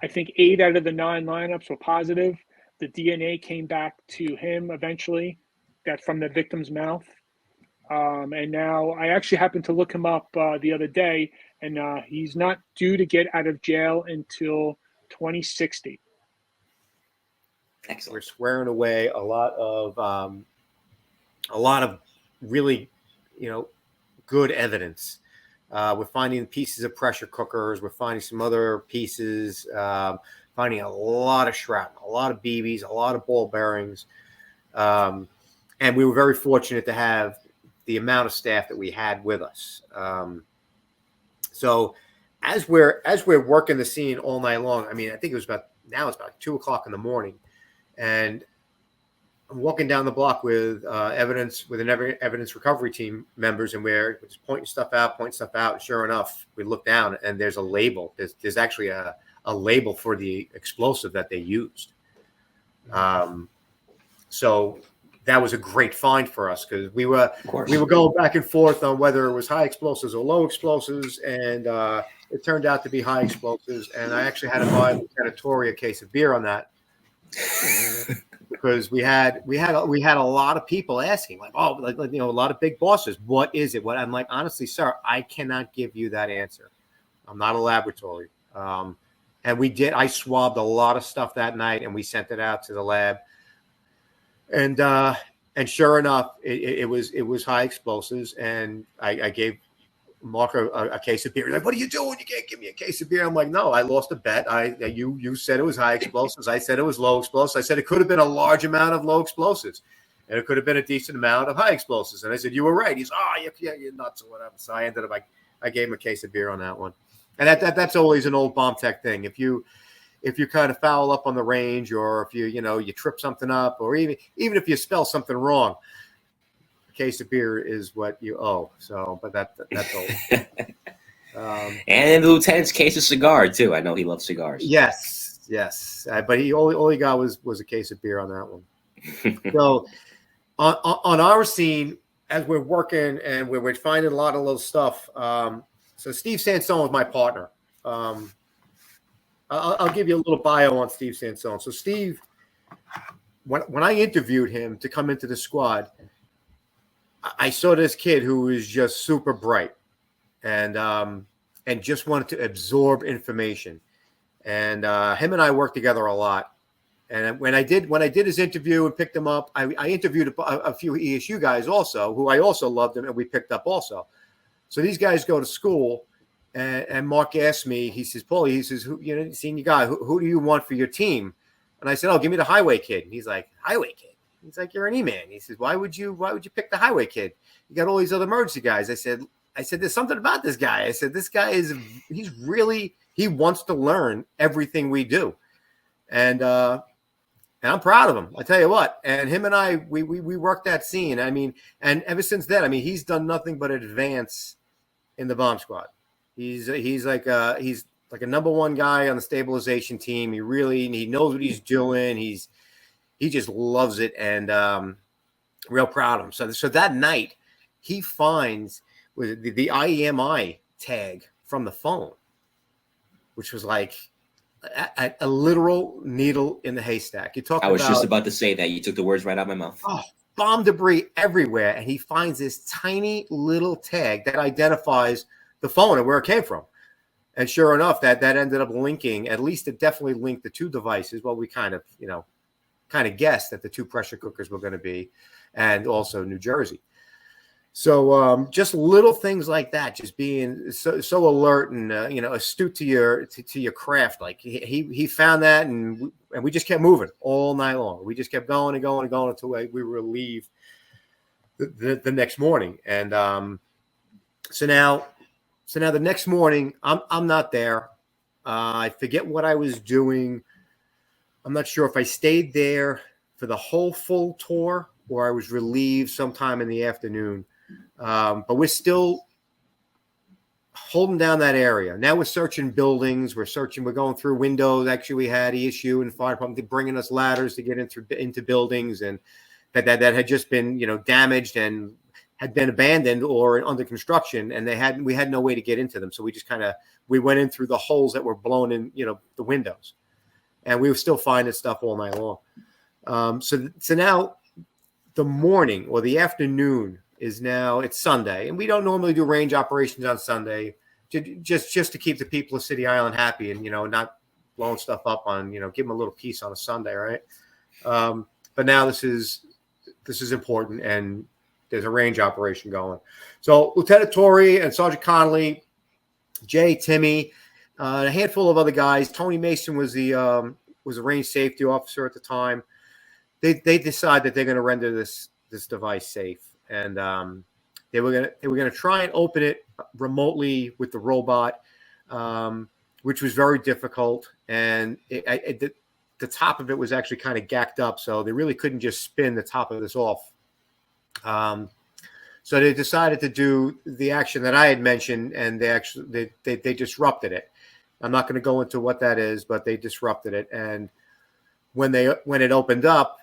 I think 8 out of the 9 lineups were positive. The DNA came back to him eventually, that from the victim's mouth, and now I actually happened to look him up the other day, and he's not due to get out of jail until 2060. Excellent. We're squaring away a lot of really, good evidence. We're finding pieces of pressure cookers. We're finding some other pieces, finding a lot of shrapnel, a lot of BBs, a lot of ball bearings. And we were very fortunate to have the amount of staff that we had with us. So as we're working the scene all night long, I think it was about 2 o'clock in the morning, and I'm walking down the block with evidence recovery team members, and we're just pointing stuff out. And sure enough, we look down and there's a label. There's actually a label for the explosive that they used. So that was a great find for us, because we were going back and forth on whether it was high explosives or low explosives, and it turned out to be high explosives. And I actually had to buy Lieutenant Torrey a case of beer on that. Because we had a lot of people asking, like, a lot of big bosses, what is it? What I'm like, honestly, sir, I cannot give you that answer. I'm not a laboratory. And I swabbed a lot of stuff that night, and we sent it out to the lab. And sure enough, it was high explosives. And I gave Mark a case of beer. He's like, "What are you doing? You can't give me a case of beer." I'm like, "No, I lost a bet. You said it was high explosives. I said it was low explosives. I said it could have been a large amount of low explosives, and it could have been a decent amount of high explosives." And I said, "You were right." He's, you're nuts or whatever. So I ended up, I gave him a case of beer on that one. And that's always an old bomb tech thing. If you kind of foul up on the range, or if you trip something up, or even if you spell something wrong, case of beer is what you owe. So, but that's all. And the lieutenant's case of cigar too. I know he loves cigars. Yes. But he all he got was a case of beer on that one. So, on our scene, as we're working and we're finding a lot of little stuff, So Steve Sansone was my partner. I'll give you a little bio on Steve Sansone. So Steve, when I interviewed him to come into the squad, I saw this kid who was just super bright and just wanted to absorb information. And him and I worked together a lot. And when I did his interview and picked him up, I interviewed a few ESU guys also, who I also loved them, and we picked up also. So these guys go to school, and Mark asked me, he says, Paulie, he says, senior guy, who do you want for your team? And I said, oh, give me the highway kid. And he's like, highway kid? He's like, you're an E-man. He says, why would you pick the highway kid? You got all these other emergency guys. I said, there's something about this guy. I said, this guy he wants to learn everything we do. And I'm proud of him. I tell you what. And him and I, we worked that scene. I mean, and ever since then, I mean, he's done nothing but advance in the bomb squad. He's like a number one guy on the stabilization team. He knows what he's doing. He just loves it, and real proud of him. So that night, he finds the IEMI tag from the phone, which was like a literal needle in the haystack. I was just about to say that. You took the words right out of my mouth. Oh, bomb debris everywhere, and he finds this tiny little tag that identifies the phone and where it came from. And sure enough, that ended up linking. At least it definitely linked the two devices. Well, we kind of guessed that the two pressure cookers were going to be, and also New Jersey. So just little things like that, just being so alert and astute to your craft. Like he found that, and we just kept moving all night long. We just kept going and going and going until we were relieved the next morning. And so now the next morning, I'm not there. I forget what I was doing. I'm not sure if I stayed there for the whole full tour or I was relieved sometime in the afternoon. But we're still holding down that area. Now we're searching buildings. We're going through windows. Actually, we had ESU and fire department bringing us ladders to get into buildings, and that had just been damaged and had been abandoned or under construction, and we had no way to get into them. So we just we went in through the holes that were blown in the windows, and we were still finding stuff all night long. So now the morning or the afternoon is now, it's Sunday, and we don't normally do range operations on Sunday, just to keep the people of City Island happy and not blowing stuff up on give them a little peace on a Sunday, right? But now this is important, and there's a range operation going. So Lieutenant Torrey and Sergeant Connolly, Jay, Timmy, a handful of other guys. Tony Mason was a range safety officer at the time. They decide that they're going to render this device safe. And they were gonna try and open it remotely with the robot, which was very difficult. And the top of it was actually kind of gacked up, so they really couldn't just spin the top of this off. So they decided to do the action that I had mentioned, and they disrupted it. I'm not going to go into what that is, but they disrupted it. And when it opened up,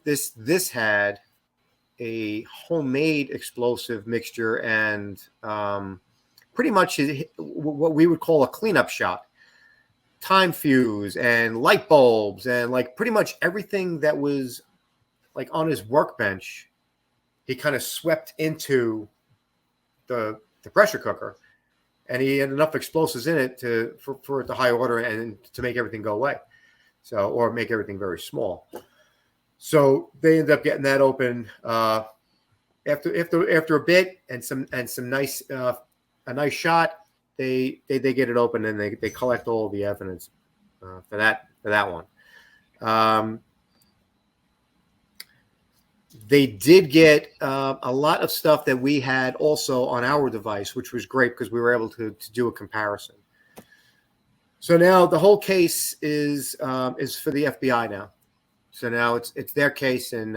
this had a homemade explosive mixture and pretty much what we would call a cleanup shot, time fuse and light bulbs and like pretty much everything that was like on his workbench. He kind of swept into the pressure cooker, and he had enough explosives in it for it to high order and to make everything go away. Or make everything very small. So they ended up getting that open after a bit and some nice a nice shot. They get it open and they collect all the evidence for that one. They did get a lot of stuff that we had also on our device, which was great because we were able to do a comparison. So now the whole case is for the FBI now. So now it's their case, and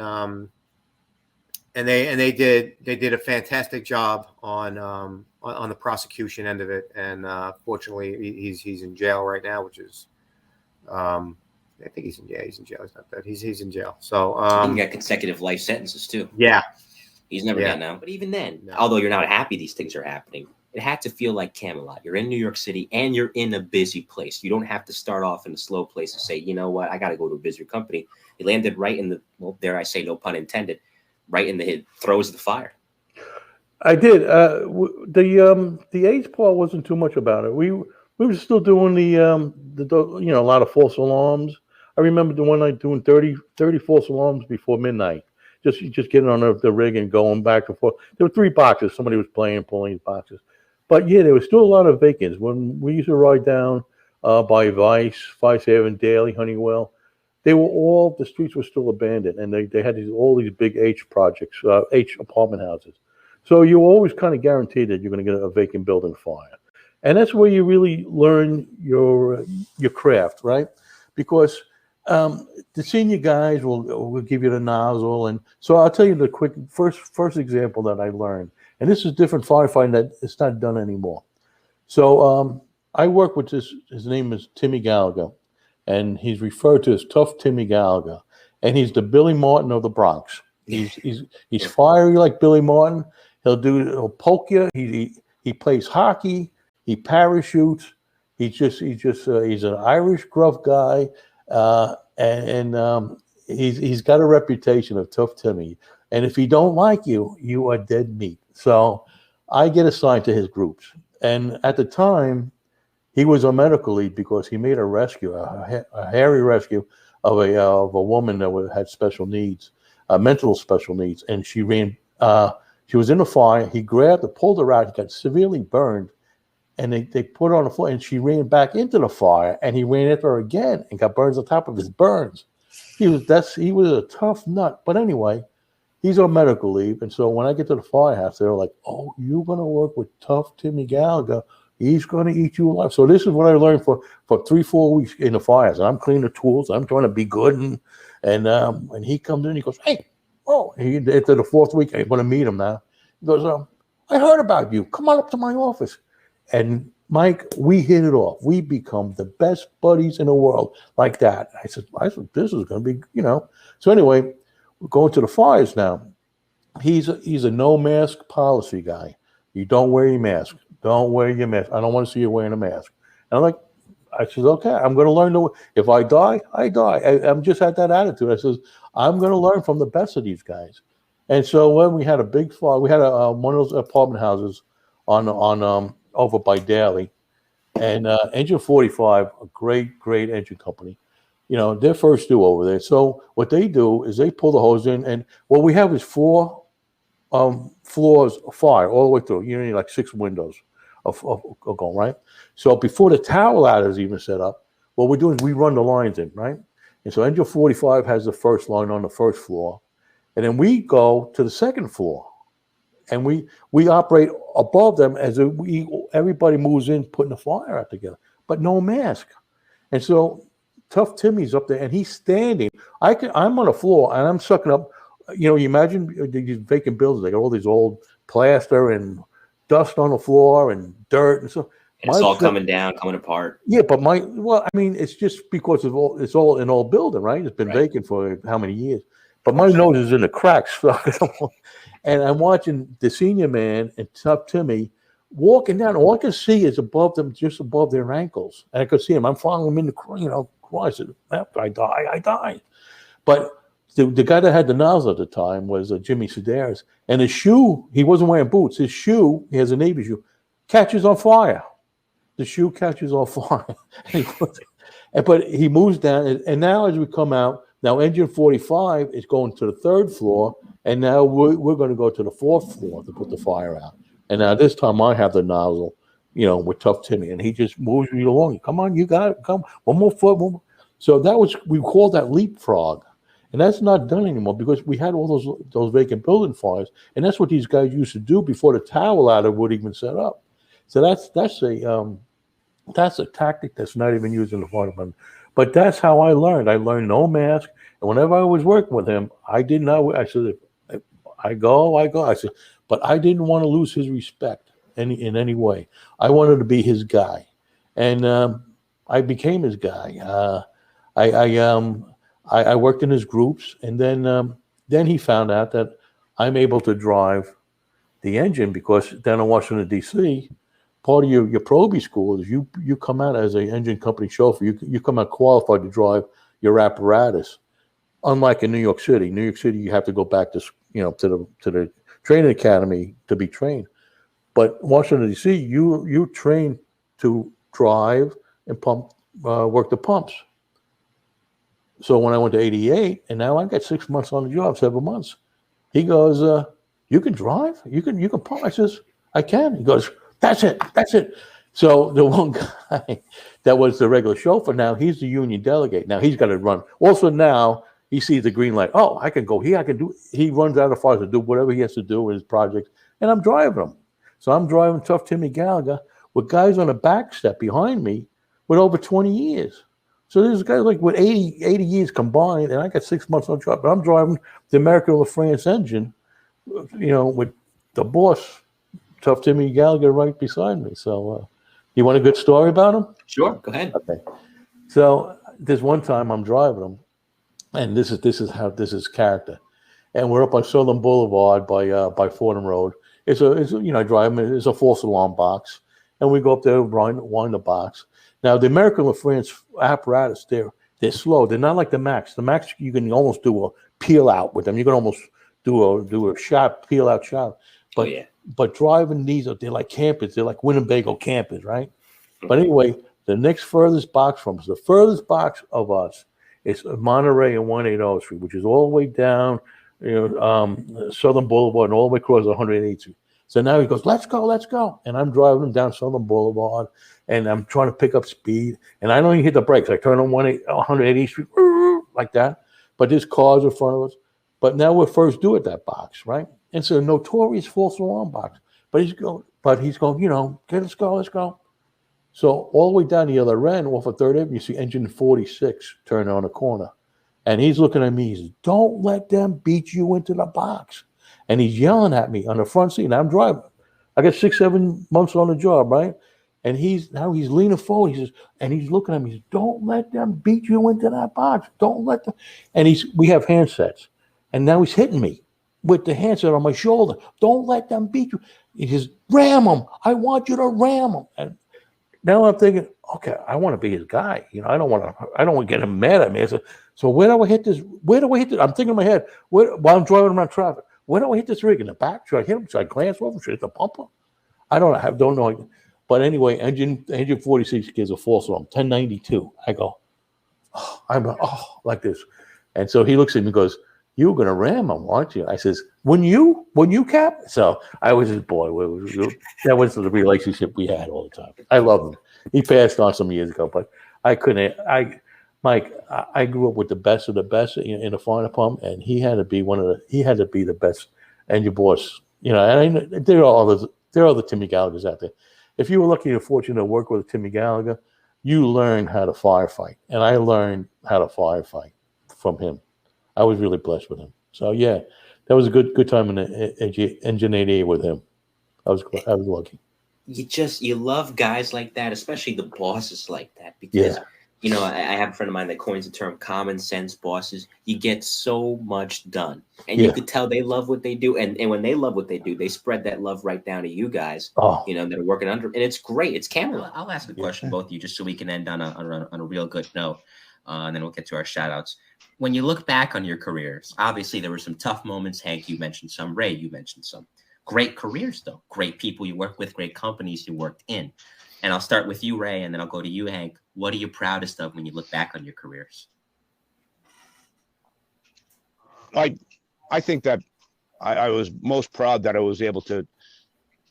they did a fantastic job on the prosecution end of it. And fortunately, he's in jail right now, which is I think he's in jail. He's in jail. It's not that he's in jail. So I think he got consecutive life sentences too. Yeah, he's never gotten out. But even then, although you're not happy these things are happening, it had to feel like Camelot. You're in New York City and you're in a busy place. You don't have to start off in a slow place and say, you know what, I got to go to a busier company. He landed right in the, well, dare I say, no pun intended, right in the throes of the fire. I did. The AIDS part wasn't too much about it. We were still doing the a lot of false alarms. I remember the one night doing 30 false alarms before midnight. Just getting on the rig and going back and forth. There were 3 boxes. Somebody was pulling these boxes. But yeah, there was still a lot of vacants. When we used to ride down by Vice Avenue, Daly, Honeywell, the streets were still abandoned, and they had all these big H projects, H apartment houses. So you were always kind of guaranteed that you're going to get a vacant building fire. And that's where you really learn your craft, right? Because the senior guys will give you the nozzle. And so I'll tell you the quick first example that I learned. And this is different firefighting that it's not done anymore. So I work with his name is Timmy Gallagher, and he's referred to as Tough Timmy Gallagher. And he's the Billy Martin of the Bronx. He's fiery like Billy Martin. He'll poke you. He plays hockey. He parachutes. He's an Irish gruff guy. He's got a reputation of Tough Timmy, and if he don't like you, you are dead meat. So I get assigned to his groups, and at the time, he was on medical leave because he made a rescue, a hairy rescue of a woman that had special needs, mental special needs, and she ran. She was in a fire. He grabbed her, pulled her out. He got severely burned. And they put her on the floor, and she ran back into the fire, and he ran after her again and got burns on top of his burns. He was a tough nut. But anyway, he's on medical leave, and so when I get to the firehouse, they're like, "Oh, you're going to work with Tough Timmy Gallagher. He's going to eat you alive." So this is what I learned for 3-4 weeks in the firehouse. I'm cleaning the tools. I'm trying to be good, and he comes in. He goes, "Hey, oh!" After the 4th week, I'm going to meet him now. He goes, "I heard about you. Come on up to my office." And Mike, we hit it off. We become the best buddies in the world like that. I said, this is going to be, So anyway, we're going to the fires now. He's a no mask policy guy. You don't wear your mask. Don't wear your mask. I don't want to see you wearing a mask. And I said, okay, I'm going to learn. If I die, I die. I'm just at that attitude. I says, I'm going to learn from the best of these guys. And so when we had a big fire, we had one of those apartment houses on over by Daly, and Engine 45, a great engine company. They're first due over there. So what they do is they pull the hose in, and what we have is 4 floors of fire all the way through. You need like 6 windows of going, right? So before the tower ladder is even set up, what we're doing is we run the lines in, right? And so Engine 45 has the first line on the first floor, and then we go to the second floor. And we operate above them as everybody moves in, putting the fire out together, but no mask. And so Tough Timmy's up there, and he's standing. I'm on the floor, and I'm sucking up. You imagine these vacant buildings. They got all these old plaster and dust on the floor and dirt, and so it's all coming down, coming apart. Yeah, but it's just because it's all an old building, right? It's been vacant for how many years? But my nose is in the cracks. And I'm watching the senior man and Tough Timmy walking down. All I can see is above them, just above their ankles. And I could see him. I'm following him in the, I said, after I die. But the guy that had the nozzle at the time was Jimmy Sedaris. And his shoe, he wasn't wearing boots. His shoe, he has a Navy shoe, catches on fire. The shoe catches on fire. But he moves down. And now as we come out, now Engine 45 is going to the 3rd floor. And now we're going to go to the 4th floor to put the fire out. And now this time I have the nozzle, with Tough Timmy. And he just moves me along. Come on, you got it. Come, one more foot. One more. So we call that leapfrog. And that's not done anymore because we had all those vacant building fires. And that's what these guys used to do before the tower ladder would even set up. So that's a tactic that's not even used in the fire department. But that's how I learned. I learned no mask. And whenever I was working with him, I did not. I said, I go. I said, but I didn't want to lose his respect in any way. I wanted to be his guy, and I became his guy. I worked in his groups, and then he found out that I'm able to drive the engine because down in Washington D.C., part of your probie school is you come out as an engine company chauffeur. You come out qualified to drive your apparatus. Unlike in New York City, you have to go back to the training academy to be trained. But Washington D.C., you train to drive and pump, work the pumps. So when I went to 88, and now I got 6 months on the job, 7 months. He goes, "You can drive? You can pump?" I says, "I can." He goes, That's it. So the one guy that was the regular chauffeur, now he's the union delegate. Now he's got to run. Also now he sees the green light. Oh, I can go here. I can do. He runs out of fires to do whatever he has to do with his project, and I'm driving him. So I'm driving Tough Timmy Gallagher with guys on the back step behind me with over 20 years. So there's guys like with 80 years combined, and I got 6 months on the job. But I'm driving the American LaFrance engine, with the boss, Tough Timmy Gallagher, right beside me. So you want a good story about him? Sure, go ahead. Okay. So this one time I'm driving him, and this is character. And we're up on Southern Boulevard by Fordham Road. It's I drive him. It's a false alarm box, and we go up there, wind the box. Now the American LaFrance apparatus, they're slow. They're not like the Max. The Max you can almost do a peel out with them. You can almost do a shot, peel out shot. But but driving these, they're like campers. They're like Winnebago campers, right? But anyway, the next furthest box from us, the furthest box of us, is Monterey and 180 Street, which is all the way down, Southern Boulevard and all the way across 108th Street. So now he goes, let's go. And I'm driving him down Southern Boulevard, and I'm trying to pick up speed, and I don't even hit the brakes. I turn on 180th Street like that, but there's cars in front of us. But now we're first due at that box, right? And it's a notorious false alarm box. But he's going, okay, let's go. So all the way down the other end, off of 3rd Avenue, you see engine 46 turn on a corner. And he's looking at me. He says, don't let them beat you into the box. And he's yelling at me on the front seat. And I'm driving. I got 6-7 months on the job, right? And he's leaning forward. He says, and he's looking at me. He says, don't let them beat you into that box. Don't let them. And we have handsets. And now he's hitting me with the handset on my shoulder. Don't let them beat you. He says, ram them. I want you to ram them. And now I'm thinking, okay, I want to be his guy. I don't want to get him mad at me. I said, so where do I hit this? I'm thinking in my head, while I'm driving around traffic, where do I hit this rig? In the back? Should I hit him? Should I glance over? Should I hit the bumper? I don't know. But anyway, engine 46 gives a false alarm, 1092. I go, like this. And so he looks at me and goes, you were going to ram him, aren't you? I says, when you, Cap? So I was his boy. That was the relationship we had all the time. I love him. He passed on some years ago, but I couldn't. Mike, I grew up with the best of the best in the fire pump, and he had to be the best engine boss. And there are other Timmy Gallaghers out there. If you were lucky and fortunate to work with a Timmy Gallagher, you learn how to firefight, and I learned how to firefight from him. I was really blessed with him. So yeah, that was a good time in the engine 88 with him. I was lucky. You love guys like that, especially the bosses like that, because I have a friend of mine that coins the term common sense bosses. You get so much done, and you could tell they love what they do, and when they love what they do, they spread that love right down to you guys. That are working under, and it's great. It's Camelot. I'll ask a question, both of you, just so we can end on a real good note, and then we'll get to our shout outs. When you look back on your careers, obviously there were some tough moments. Hank, you mentioned some. Ray, you mentioned some. Great careers, though. Great people you work with, great companies you worked in. And I'll start with you, Ray, and then I'll go to you, Hank. What are you proudest of when you look back on your careers? I think that I was most proud that I was able to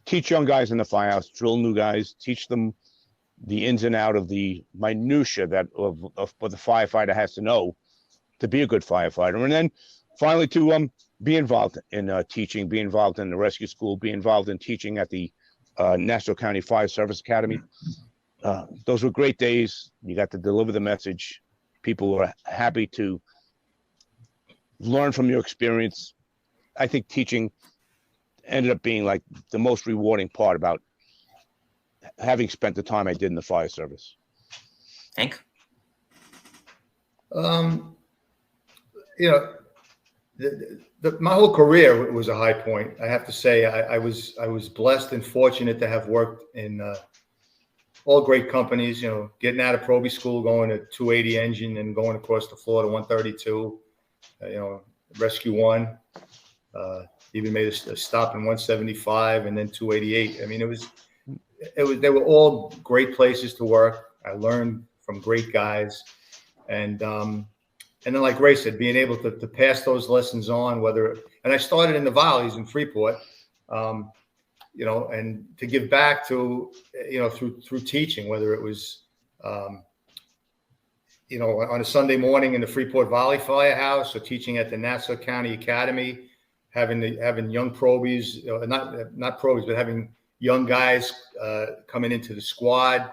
teach young guys in the firehouse, drill new guys, teach them the ins and out of the minutia of what the firefighter has to know to be a good firefighter. And then finally to be involved in teaching, be involved in the rescue school, be involved in teaching at the Nassau County Fire Service Academy. Those were great days. You got to deliver the message. People were happy to learn from your experience. I think teaching ended up being like the most rewarding part about having spent the time I did in the fire service. Hank? my whole career was a high point. I have to say, I was blessed and fortunate to have worked in all great companies. You know, getting out of Proby school, going to 280 engine, and going across the floor to 132. You know, Rescue 1. Even made a stop in 175 and then 288. I mean, it was. They were all great places to work. I learned from great guys, and then, like Ray said, being able to pass those lessons on, and I started in the volleys in Freeport, you know, and to give back to, you know, through teaching, whether it was, you know, on a Sunday morning in the Freeport Volley Firehouse, or teaching at the Nassau County Academy, having young probies, not probies, but having young guys coming into the squad.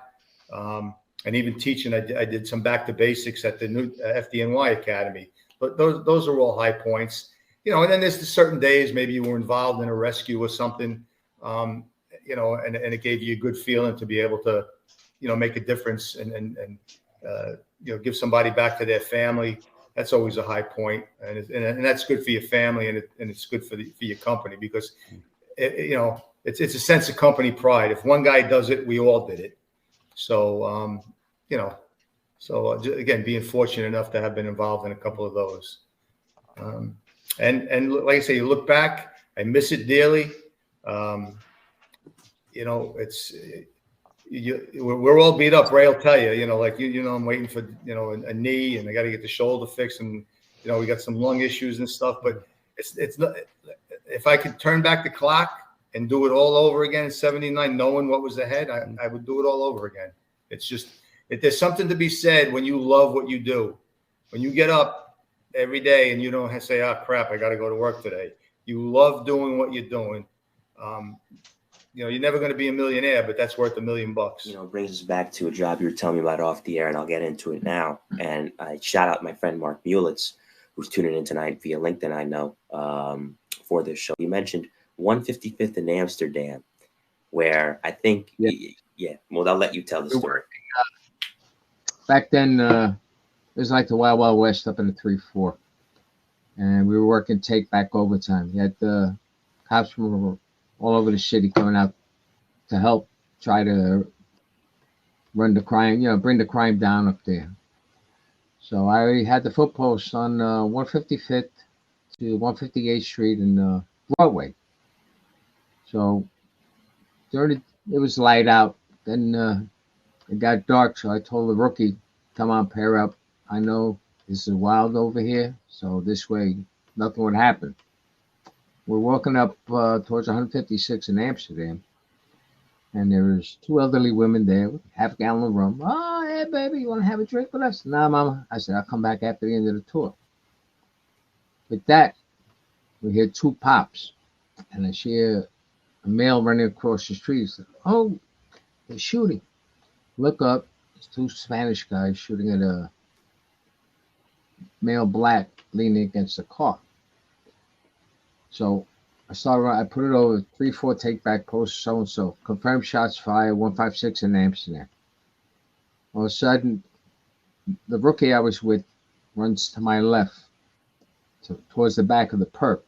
And even teaching, I did some back to basics at the new FDNY Academy. But those are all high points, you know. And then there's the certain days maybe you were involved in a rescue or something, you know, and it gave you a good feeling to be able to, you know, make a difference and you know, give somebody back to their family. That's always a high point, and that's good for your family, and it's good for your company, because you know, it's a sense of company pride. If one guy does it, we all did it. So, you know, again, being fortunate enough to have been involved in a couple of those. And like I say, you look back, I miss it dearly. You know, we're all beat up. Ray will tell you, you know, like, you know, I'm waiting for, you know, a knee, and I got to get the shoulder fixed, and, you know, we got some lung issues and stuff, but it's not, if I could turn back the clock and do it all over again in 79, knowing what was ahead, I would do it all over again. It's just, there's something to be said when you love what you do. When you get up every day and you don't have to say, oh, crap, I got to go to work today. You love doing what you're doing. You know, you're never going to be a millionaire, but that's worth $1 million. You know, brings us back to a job you were telling me about off the air, and I'll get into it now. And I shout out my friend Mark Mulitz, who's tuning in tonight via LinkedIn, I know, for this show. You mentioned 155th in Amsterdam, where I think, yeah, well, I'll let you tell the story. Back then, it was like the Wild Wild West up in the 3-4. And we were working take back overtime. You had the cops from all over the city coming out to help try to run the crime, you know, bring the crime down up there. So I had the foot post on 155th to 158th Street and Broadway. So it was light out. Then it got dark, so I told the rookie, come on, pair up. I know this is wild over here, so this way nothing would happen. We're walking up towards 156 in Amsterdam, and there was 2 elderly women there with half a gallon of rum. Oh, hey, baby, you want to have a drink with us? Nah, mama. I said, I'll come back after the end of the tour. With that, we hear 2 pops, and I hear a male running across the street. Said, oh, they're shooting. Look up, there's 2 Spanish guys shooting at a male black leaning against a car. So I put it over 3-4 take back post, so-and-so. Confirmed shots fired, 156 in Amsterdam. All of a sudden, the rookie I was with runs to my left, towards the back of the perp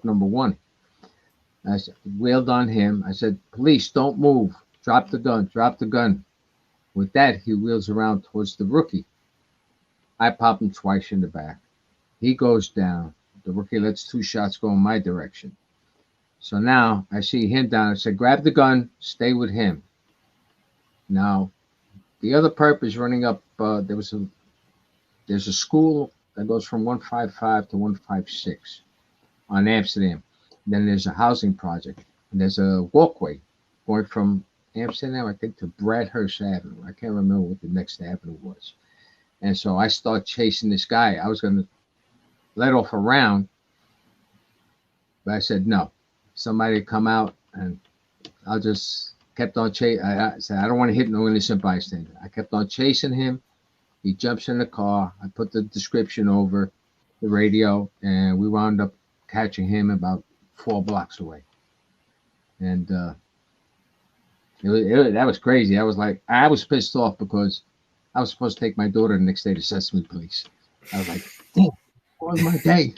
number 1. I wheeled on him. I said, police, don't move. Drop the gun, drop the gun. With that, he wheels around towards the rookie. I pop him twice in the back. He goes down. The rookie lets 2 shots go in my direction. So now I see him down. I said, grab the gun, stay with him. Now, the other perp is running up. There's a school that goes from 155 to 156 on Amsterdam. Then there's a housing project. And there's a walkway going from Amsterdam, I think, to Bradhurst Avenue. I can't remember what the next avenue was. And so I start chasing this guy. I was going to let off a round, but I said, no. Somebody come out, and I just kept on chasing. I said, I don't want to hit no innocent bystander. I kept on chasing him. He jumps in the car. I put the description over the radio, and we wound up catching him about 4 blocks away. And that was crazy. I was pissed off because I was supposed to take my daughter the next day to Sesame Place. I was like, damn, what was my day?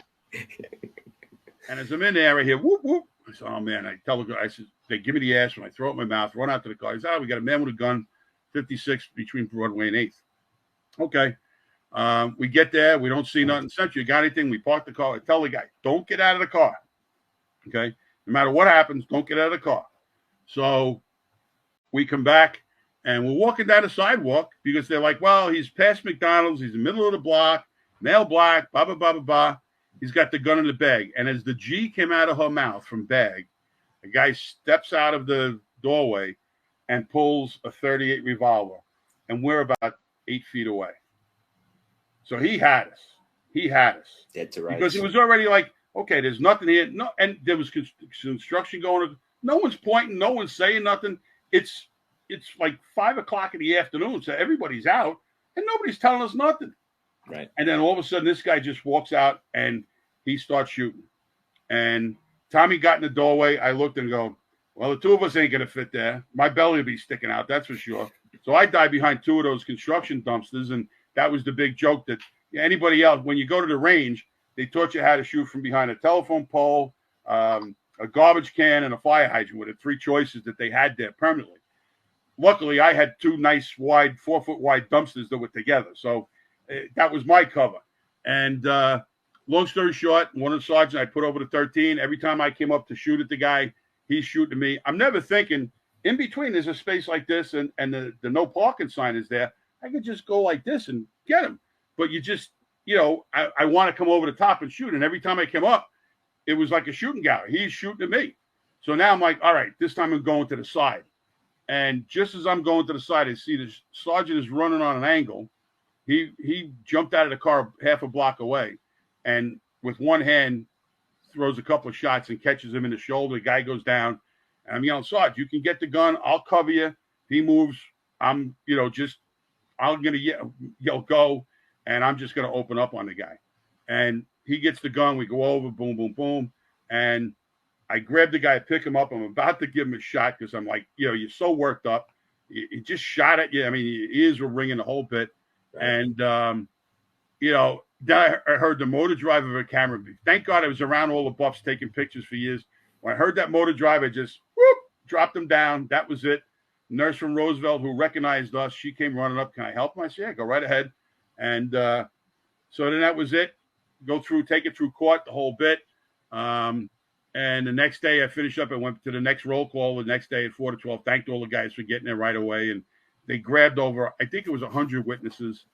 And as I'm in there, I hear whoop whoop. I said, "Oh man!" I tell the guy, I said, "They give me the ass when I throw it in my mouth, run out to the car." He said, "Oh, we got a man with a gun, 56 between Broadway and 8th." Okay. We get there. We don't see nothing. Central, you got anything? We park the car. I tell the guy, "Don't get out of the car." Okay. No matter what happens, don't get out of the car. So we come back and we're walking down the sidewalk because they're like, "Well, he's past McDonald's. He's in the middle of the block, male black, blah, blah, blah, blah, blah. He's got the gun in the bag." And as the G came out of her mouth from bag, a guy steps out of the doorway and pulls a .38 revolver. And we're about 8 feet away. So he had us. He had us. Dead to rights. Because it was already like, okay, there's nothing here. No, and there was construction going on. No one's pointing. No one's saying nothing. It's like 5 o'clock in the afternoon. So everybody's out and nobody's telling us nothing. Right. And then all of a sudden, this guy just walks out and he starts shooting. And Tommy got in the doorway. I looked and go, "Well, the two of us ain't going to fit there. My belly will be sticking out, that's for sure." So I died behind 2 of those construction dumpsters. And that was the big joke that anybody else, when you go to the range, they taught you how to shoot from behind a telephone pole, a garbage can, and a fire hydrant with the 3 choices that they had there permanently. Luckily, I had 2 nice wide, 4-foot wide dumpsters that were together. So that was my cover. And long story short, one of the sergeants I put over to 13. Every time I came up to shoot at the guy, he's shooting at me. I'm never thinking, in between there's a space like this and the no parking sign is there. I could just go like this and get him. But you just, I want to come over the top and shoot. And every time I came up, it was like a shooting gallery. He's shooting at me. So now I'm like, all right, this time I'm going to the side. And just as I'm going to the side, I see the sergeant is running on an angle. He jumped out of the car half a block away and with one hand throws a couple of shots and catches him in the shoulder. The guy goes down. And I'm yelling, "Sarge, you can get the gun. I'll cover you." If he moves, I'm going to yell go, and I'm just going to open up on the guy. And he gets the gun. We go over, boom, boom, boom. And I grab the guy, pick him up. I'm about to give him a shot because I'm like, you're so worked up. He just shot at you. I mean, your ears were ringing the whole bit. And, then I heard the motor drive of a camera. Thank God I was around all the buffs taking pictures for years. When I heard that motor drive, I just dropped him down. That was it. Nurse from Roosevelt who recognized us, she came running up. "Can I help him?" I said, "Yeah, go right ahead." And so then that was it. Take it through court, the whole bit. And the next day I finished up and went to the next roll call the next day at 4 to 12. Thanked all the guys for getting there right away. And they grabbed over, I think it was 100 witnesses.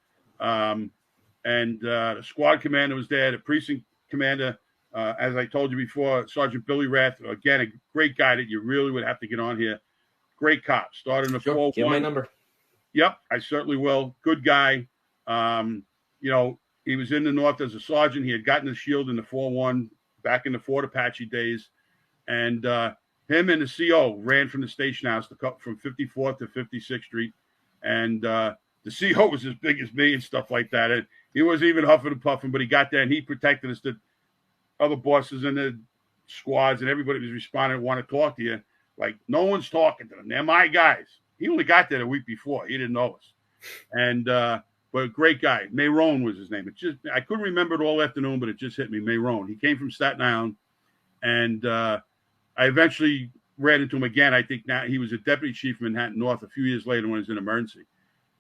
And the squad commander was there, the precinct commander, as I told you before, Sergeant Billy Rath, again, a great guy that you really would have to get on here. Great cop. Started in the 401. Give my number. Yep, I certainly will. Good guy. He was in the North as a sergeant. He had gotten his shield in the 401 back in the Fort Apache days. And him and the CO ran from the station house from 54th to 56th Street. And the CO was as big as me and stuff like that. And he wasn't even huffing and puffing, but he got there and he protected us. The other bosses and the squads and everybody was responding and want to talk to you. Like, no one's talking to them. They're my guys. He only got there the week before. He didn't know us. And but a great guy. Mayron was his name. I couldn't remember it all afternoon, but it just hit me. Mayron. He came from Staten Island. And I eventually ran into him again. I think now he was a deputy chief of Manhattan North a few years later when it was an emergency.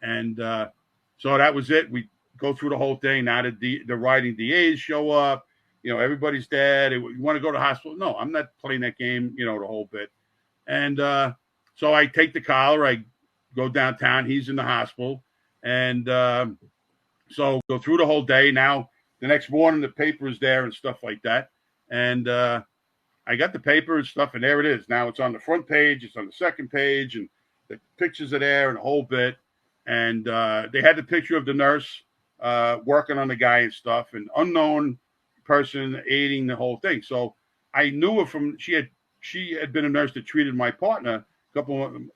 And so that was it. We go through the whole thing. Now the riding DAs show up. Everybody's dead. You want to go to the hospital? No, I'm not playing that game, the whole bit. And so I take the collar. I go downtown. He's in the hospital. And so go through the whole day. Now, the next morning, the paper is there and stuff like that. And I got the paper and stuff, and there it is. Now it's on the front page. It's on the second page, and the pictures are there and the whole bit. And they had the picture of the nurse working on the guy and stuff, and unknown person aiding the whole thing. So I knew her from she had been a nurse that treated my partner.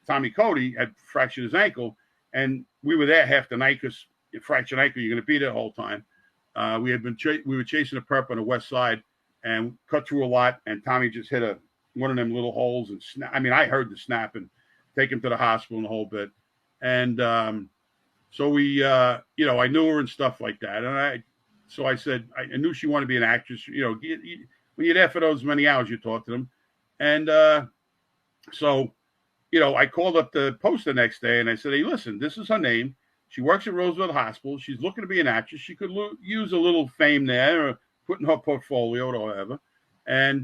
Tommy Cody had fractured his ankle, and we were there half the night because you fractured ankle, you're going to be there the whole time. We were chasing a perp on the west side and cut through a lot, and Tommy just hit one of them little holes and I heard the snap and take him to the hospital and the whole bit. And so we I knew her and stuff like that. And so I said, I knew she wanted to be an actress. When you're there for those many hours, you talk to them. And so, I called up the Post the next day and I said, hey, listen, this is her name. She works at Roosevelt Hospital. She's looking to be an actress. She could use a little fame there or put in her portfolio or whatever. And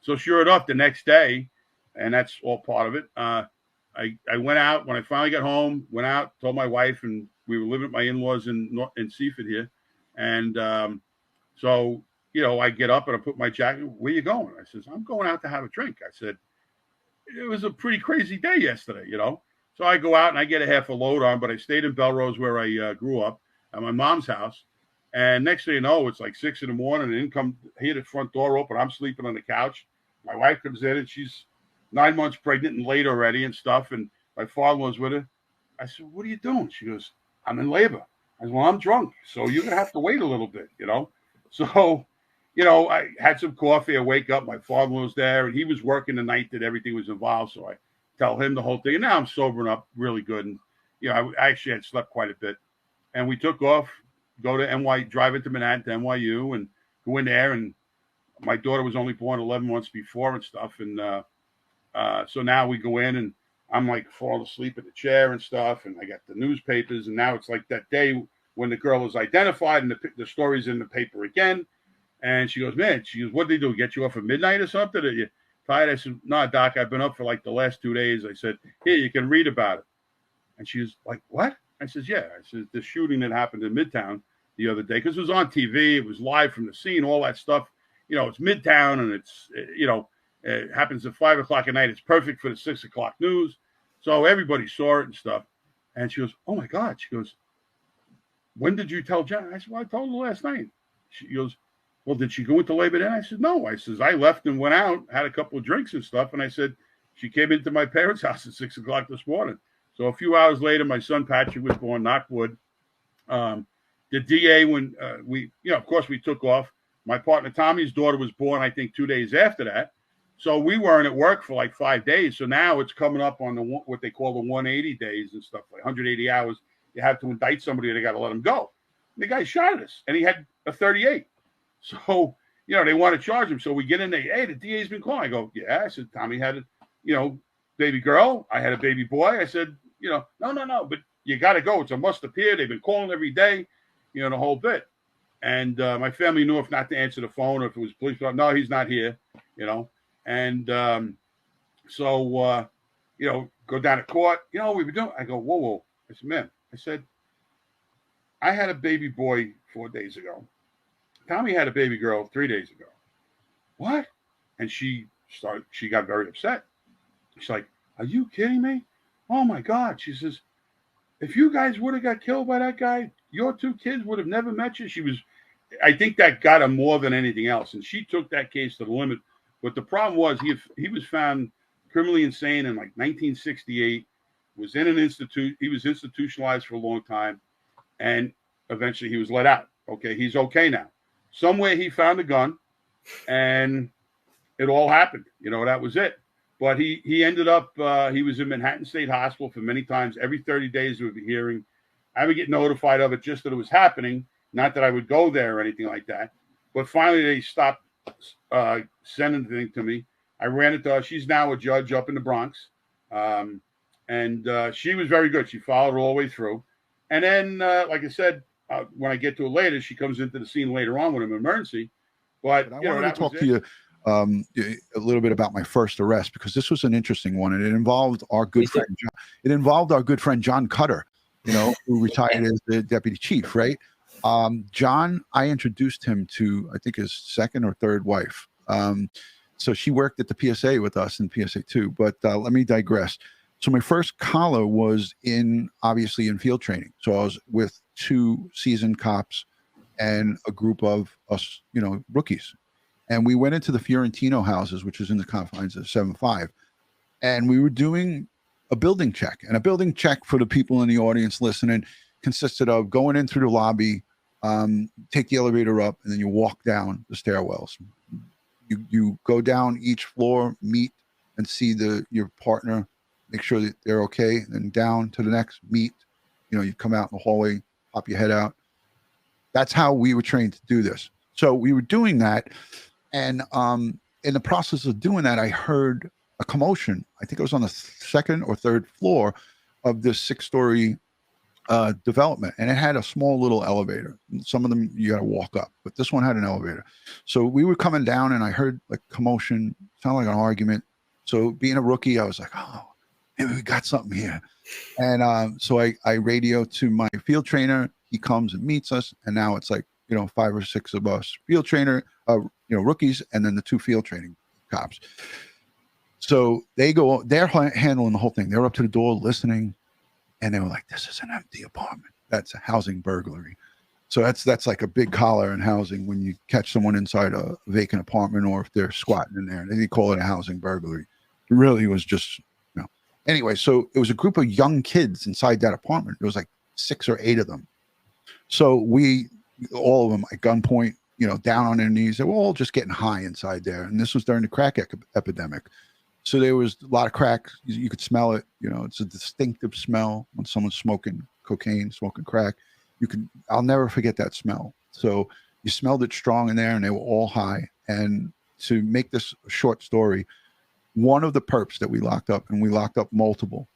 so sure enough, the next day, and that's all part of it, I went out when I finally got home, told my wife, and we were living with my in-laws in Seaford here. And so, I get up and I put my jacket. Where you going? I says, I'm going out to have a drink. I said, it was a pretty crazy day yesterday, So I go out and I get a half a load on, but I stayed in Belrose where I grew up at my mom's house. And next thing you know, it's like 6 a.m. and hear the front door open. I'm sleeping on the couch. My wife comes in and she's 9 months pregnant and late already and stuff. And my father-in-law's with her. I said, what are you doing? She goes, I'm in labor. I said, well, I'm drunk. So you're going to have to wait a little bit, So, I had some coffee. I wake up. My father-in-law's there and he was working the night that everything was involved. So I tell him the whole thing. And now I'm sobering up really good. And, I actually had slept quite a bit. And we took off, go to NYU, drive into Manhattan to NYU and go in there. And my daughter was only born 11 months before and stuff. And so now we go in and I'm like falling asleep in the chair and stuff. And I got the newspapers. And now it's like that day when the girl is identified and the story's in the paper again. And she goes, what did they do? Get you off at midnight or something? Are you tired? I said, no, Doc, I've been up for like the last 2 days. I said, here, you can read about it. And she was like, what? I says, yeah. I said, the shooting that happened in Midtown the other day, because it was on TV. It was live from the scene, all that stuff. It's Midtown and it's, it happens at 5 o'clock at night. It's perfect for the 6 o'clock news. So everybody saw it and stuff. And she goes, oh my God. She goes, when did you tell John? I said, well, I told her last night. She goes, well, did she go into labor then? I said, no. I says, I left and went out, had a couple of drinks and stuff. And I said, she came into my parents' house at 6 o'clock this morning. So a few hours later, my son Patrick was born, knock wood. The DA, when of course we took off. My partner Tommy's daughter was born, I think, 2 days after that. So we weren't at work for like 5 days. So now it's coming up on what they call the 180 days and stuff, like 180 hours. You have to indict somebody, they got to let them go. And the guy shot us, and he had a 38. So, they want to charge him. So we get in there. Hey, the DA's been calling. I go, yeah. I said, Tommy had a, baby girl. I had a baby boy. I said, no, but you got to go. It's a must appear. They've been calling every day, the whole bit. And my family knew if not to answer the phone or if it was police. No, he's not here, And so, go down to court. What we were doing? I go, whoa. I said, man, I had a baby boy 4 days ago. Tommy had a baby girl 3 days ago. What? And she got very upset. She's like, are you kidding me? Oh my God. She says, if you guys would have got killed by that guy, your two kids would have never met you. I think that got him more than anything else. And she took that case to the limit. But the problem was he was found criminally insane in like 1968, was in an institute. He was institutionalized for a long time. And eventually he was let out. Okay. He's okay now. Somewhere he found a gun and it all happened. That was it. But he ended up, he was in Manhattan State Hospital for many times. Every 30 days we would be hearing. I would get notified of it just that it was happening. Not that I would go there or anything like that. But finally they stopped sending the thing to me. I ran it to her. She's now a judge up in the Bronx. And she was very good. She followed all the way through. And then, like I said, when I get to it later, she comes into the scene later on with an emergency. But I wanted to talk to you a little bit about my first arrest, because this was an interesting one, and it involved our good friend. John Cutter, who retired as the deputy chief. Right, John. I introduced him to, I think, his second or third wife. So she worked at the PSA with us in PSA 2. But let me digress. So my first collar was obviously in field training. So I was with 2 seasoned cops and a group of us, rookies. And we went into the Fiorentino houses, which is in the confines of 7-5. And we were doing a building check. And a building check, for the people in the audience listening, consisted of going in through the lobby, take the elevator up, and then you walk down the stairwells. You go down each floor, meet and see your partner, make sure that they're okay, then down to the next, meet. You come out in the hallway, pop your head out. That's how we were trained to do this. So we were doing that, and in the process of doing that, I heard a commotion. I think it was on the second or third floor of this 6-story development, and it had a small little elevator. Some of them you got to walk up, but this one had an elevator. So we were coming down, and I heard like commotion, sounded like an argument. So being a rookie, I was like, oh, maybe we got something here. And so I radio to my field trainer. He comes and meets us, and now it's like, 5 or 6 of us field trainer, rookies, and then the 2 field training cops. So they're handling the whole thing. They're up to the door listening, and they were like, this is an empty apartment. That's a housing burglary. So that's like a big collar in housing when you catch someone inside a vacant apartment, or if they're squatting in there. They call it a housing burglary. It really was just, Anyway, so it was a group of young kids inside that apartment. There was like 6 or 8 of them. So all of them at gunpoint, down on their knees. They were all just getting high inside there. And this was during the crack epidemic. So there was a lot of crack. You could smell it. It's a distinctive smell when someone's smoking cocaine, smoking crack. I'll never forget that smell. So you smelled it strong in there, and they were all high. And to make this a short story, one of the perps that we locked up, and we locked up multiple,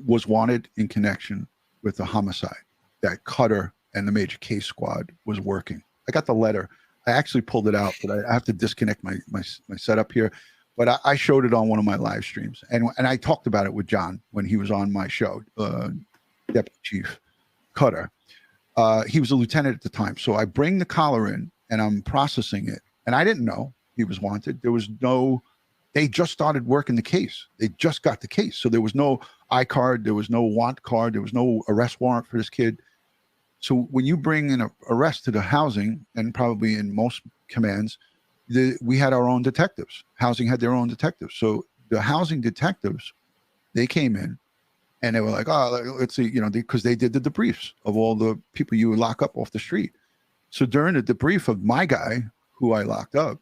was wanted in connection with the homicide that Cutter and the Major Case Squad was working. I got the letter. I actually pulled it out, but I have to disconnect my setup here. But I showed it on one of my live streams, and I talked about it with John when he was on my show, Deputy Chief Cutter. He was a lieutenant at the time. So I bring the collar in, and I'm processing it. And I didn't know he was wanted. They just started working the case. They just got the case. So there was no I-card. There was no want card. There was no arrest warrant for this kid. So when you bring an arrest to the housing, and probably in most commands, we had our own detectives. Housing had their own detectives. So the housing detectives, they came in, and they were like, oh, let's see, because they did the debriefs of all the people you would lock up off the street. So during the debrief of my guy, who I locked up,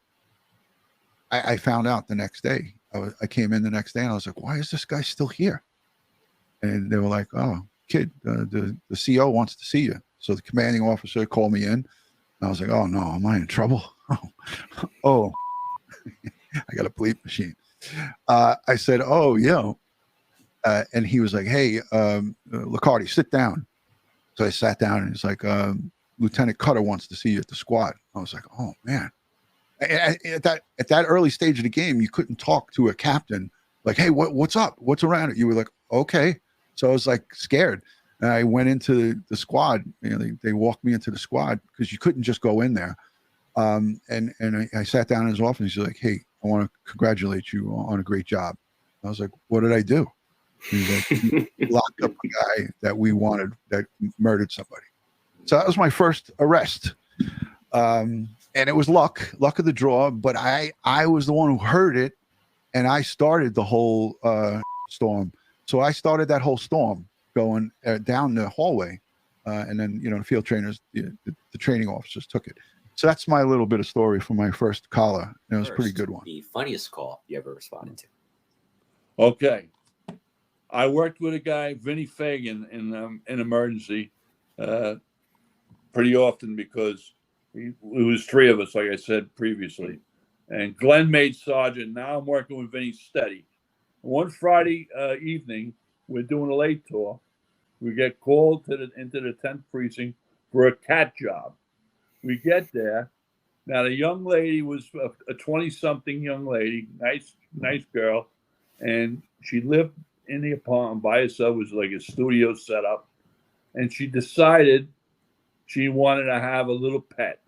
I found out the next day. I came in the next day, and I was like, why is this guy still here? And they were like, oh, kid, the CO wants to see you. So the commanding officer called me in, and I was like, oh, no, am I in trouble? Oh, I got a bleep machine. I said, oh, yeah. And he was like, hey, Licciardi, sit down. So I sat down, and he's like, Lieutenant Cutter wants to see you at the squad. I was like, oh, man. At that early stage of the game, you couldn't talk to a captain like, hey, what's up? What's around it? You were like, okay. So I was like scared. And I went into the squad. They walked me into the squad because you couldn't just go in there. And I sat down in his office. He's like, hey, I want to congratulate you on a great job. I was like, what did I do? He's like, you locked up a guy that we wanted that murdered somebody. So that was my first arrest. And it was luck of the draw, but I was the one who heard it, and I started the whole storm. So I started that whole storm going down the hallway, and then the field trainers, the training officers took it. So that's my little bit of story for my first collar. It was a pretty good one. The funniest call you ever responded to. Okay, I worked with a guy, Vinny Fagan, in emergency pretty often because. It was 3 of us, like I said previously. And Glenn made sergeant. Now I'm working with Vinny steady. One Friday evening, we're doing a late tour. We get called into the 10th precinct for a cat job. We get there. Now, the young lady was a 20-something young lady, nice girl. And she lived in the apartment. Baeza was like a studio setup. And she decided she wanted to have a little pet.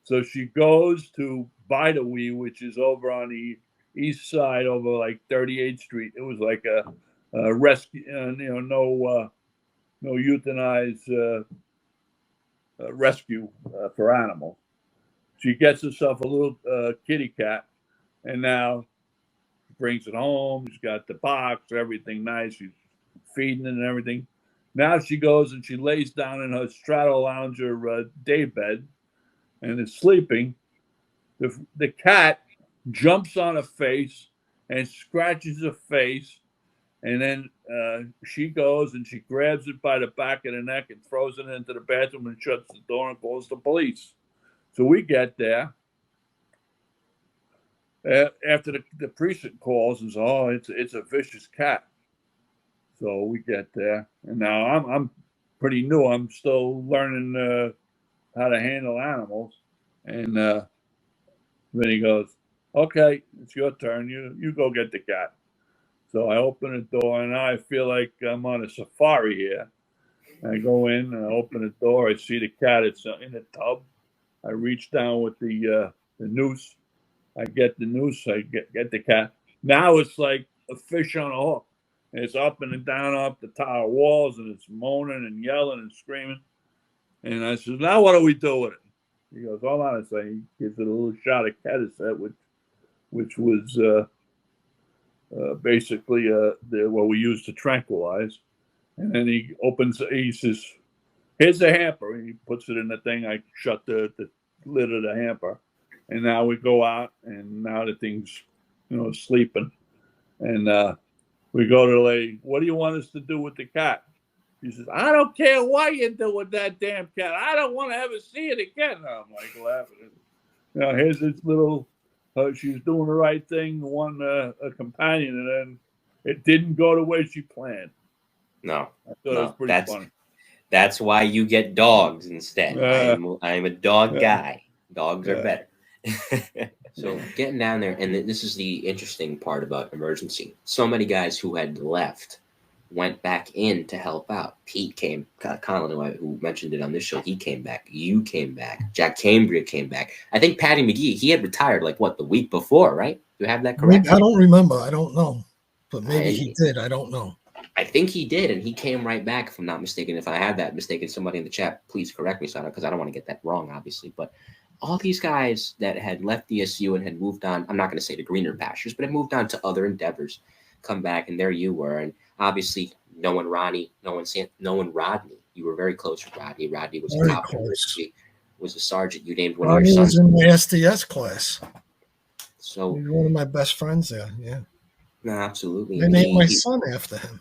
So she goes to Bidawee, which is over on the east side, over like 38th Street. It was like a rescue, no euthanized rescue for animals. She gets herself a little kitty cat, and now brings it home. She's got the box, everything nice. She's feeding it and everything. Now she goes and she lays down in her straddle lounger day bed and is sleeping. The cat jumps on her face and scratches her face and then she goes and she grabs it by the back of the neck and throws it into the bathroom and shuts the door and calls the police. So we get there. After the precinct calls and says, "Oh, it's a vicious cat." So we get there, and now I'm pretty new. I'm still learning how to handle animals. And then he goes, "Okay, it's your turn. You go get the cat." So I open the door, and now I feel like I'm on a safari here. I go in and I open the door. I see the cat. It's in a tub. I reach down with the noose. I get the noose. I get the cat. Now it's like a fish on a hook. It's up and down up the tower walls, and it's moaning and yelling and screaming. And I said, "Now what do we do with it?" He goes, "Hold on a second." He gives it a little shot of Catisette, which was basically what we used to tranquilize. And then he says, "Here's the hamper." And he puts it in the thing. I shut the lid of the hamper. And now we go out, and now the thing's, sleeping. And we go to the lady. "What do you want us to do with the cat?" She says, "I don't care what you do with that damn cat. I don't want to ever see it again." And I'm like laughing. Here's this little, she was doing the right thing, won a companion, and then it didn't go the way she planned. No, I thought it was pretty funny. That's why you get dogs instead. I'm a dog guy. Dogs are better. So getting down there, and this is the interesting part about emergency. So many guys who had left went back in to help out. Pete came, Colón, who mentioned it on this show, he came back. You came back. Jack Cambria came back. I think Patty McGee, he had retired the week before, right? Do you have that correct? I don't remember. I don't know. But maybe he did. I don't know. I think he did, and he came right back, if I'm not mistaken. If I had that mistaken, somebody in the chat, please correct me, because I don't want to get that wrong, obviously. But all these guys that had left ESU and had moved on, I'm not going to say to greener pastures, but had moved on to other endeavors, come back, and there you were. And obviously, knowing Rodney. You were very close with Rodney. Rodney was a cop, was a sergeant. You named one of your sons. Rodney was in my STS class. So he was one of my best friends there, yeah. No, absolutely. I named my son after him.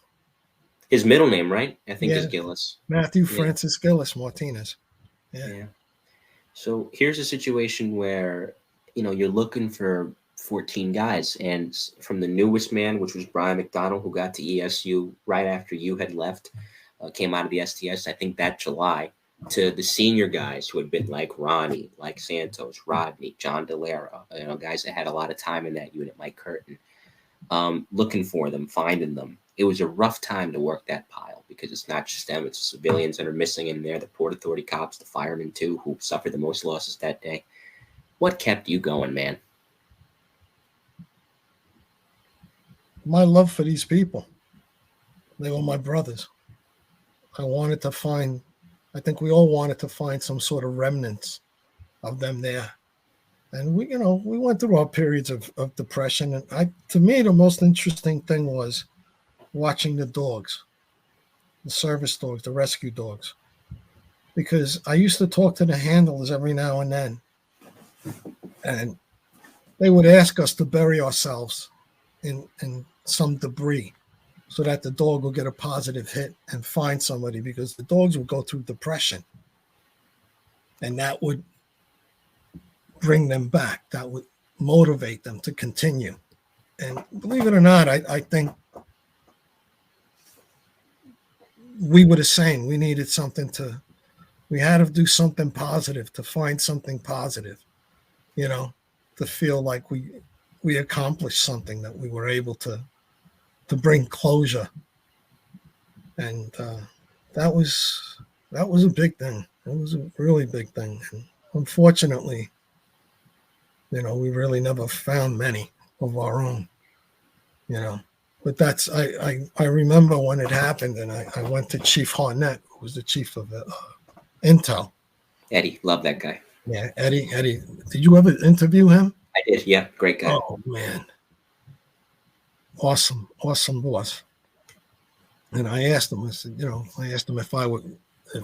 His middle name, right? I think is Gillis. Matthew Francis Gillis Martinez. Yeah. So here's a situation where, you're looking for 14 guys. And from the newest man, which was Brian McDonald, who got to ESU right after you had left, came out of the STS, I think that July, to the senior guys who had been like Ronnie, like Santos, Rodney, John Delara, guys that had a lot of time in that unit, Mike Curtin, looking for them, finding them. It was a rough time to work that pile because it's not just them, it's the civilians that are missing in there, the Port Authority cops, the firemen too, who suffered the most losses that day. What kept you going, man? My love for these people. They were my brothers. I think we all wanted to find some sort of remnants of them there. And we went through our periods of depression. And to me, the most interesting thing was watching the dogs, the service dogs, the rescue dogs, because I used to talk to the handlers every now and then, and they would ask us to bury ourselves in some debris so that the dog will get a positive hit and find somebody, because the dogs would go through depression, and that would bring them back. That would motivate them to continue. And believe it or not, I think we were the same. We needed we had to do something positive, to find something positive, to feel like we accomplished something, that we were able to bring closure. And that was a big thing. It was a really big thing. And unfortunately, we really never found many of our own, But that's, I remember when it happened, and I went to Chief Harnett, who was the chief of Intel. Eddie, love that guy. Yeah, Eddie. Did you ever interview him? I did, yeah, great guy. Oh, man. Awesome boss. And I asked him, if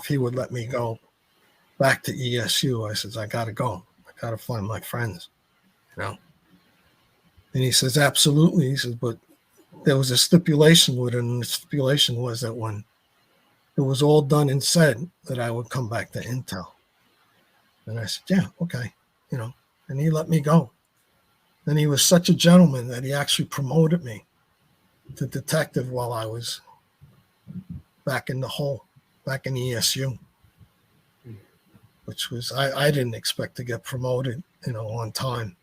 he would let me go back to ESU. I says, I got to go. I got to find my friends, And he says, absolutely. He says, but there was a stipulation with it, and the stipulation was that when it was all done and said, that I would come back to Intel. And I said, yeah, okay, and he let me go. And he was such a gentleman that he actually promoted me to detective while I was back in the hole, back in the ESU, which was, I didn't expect to get promoted, on time,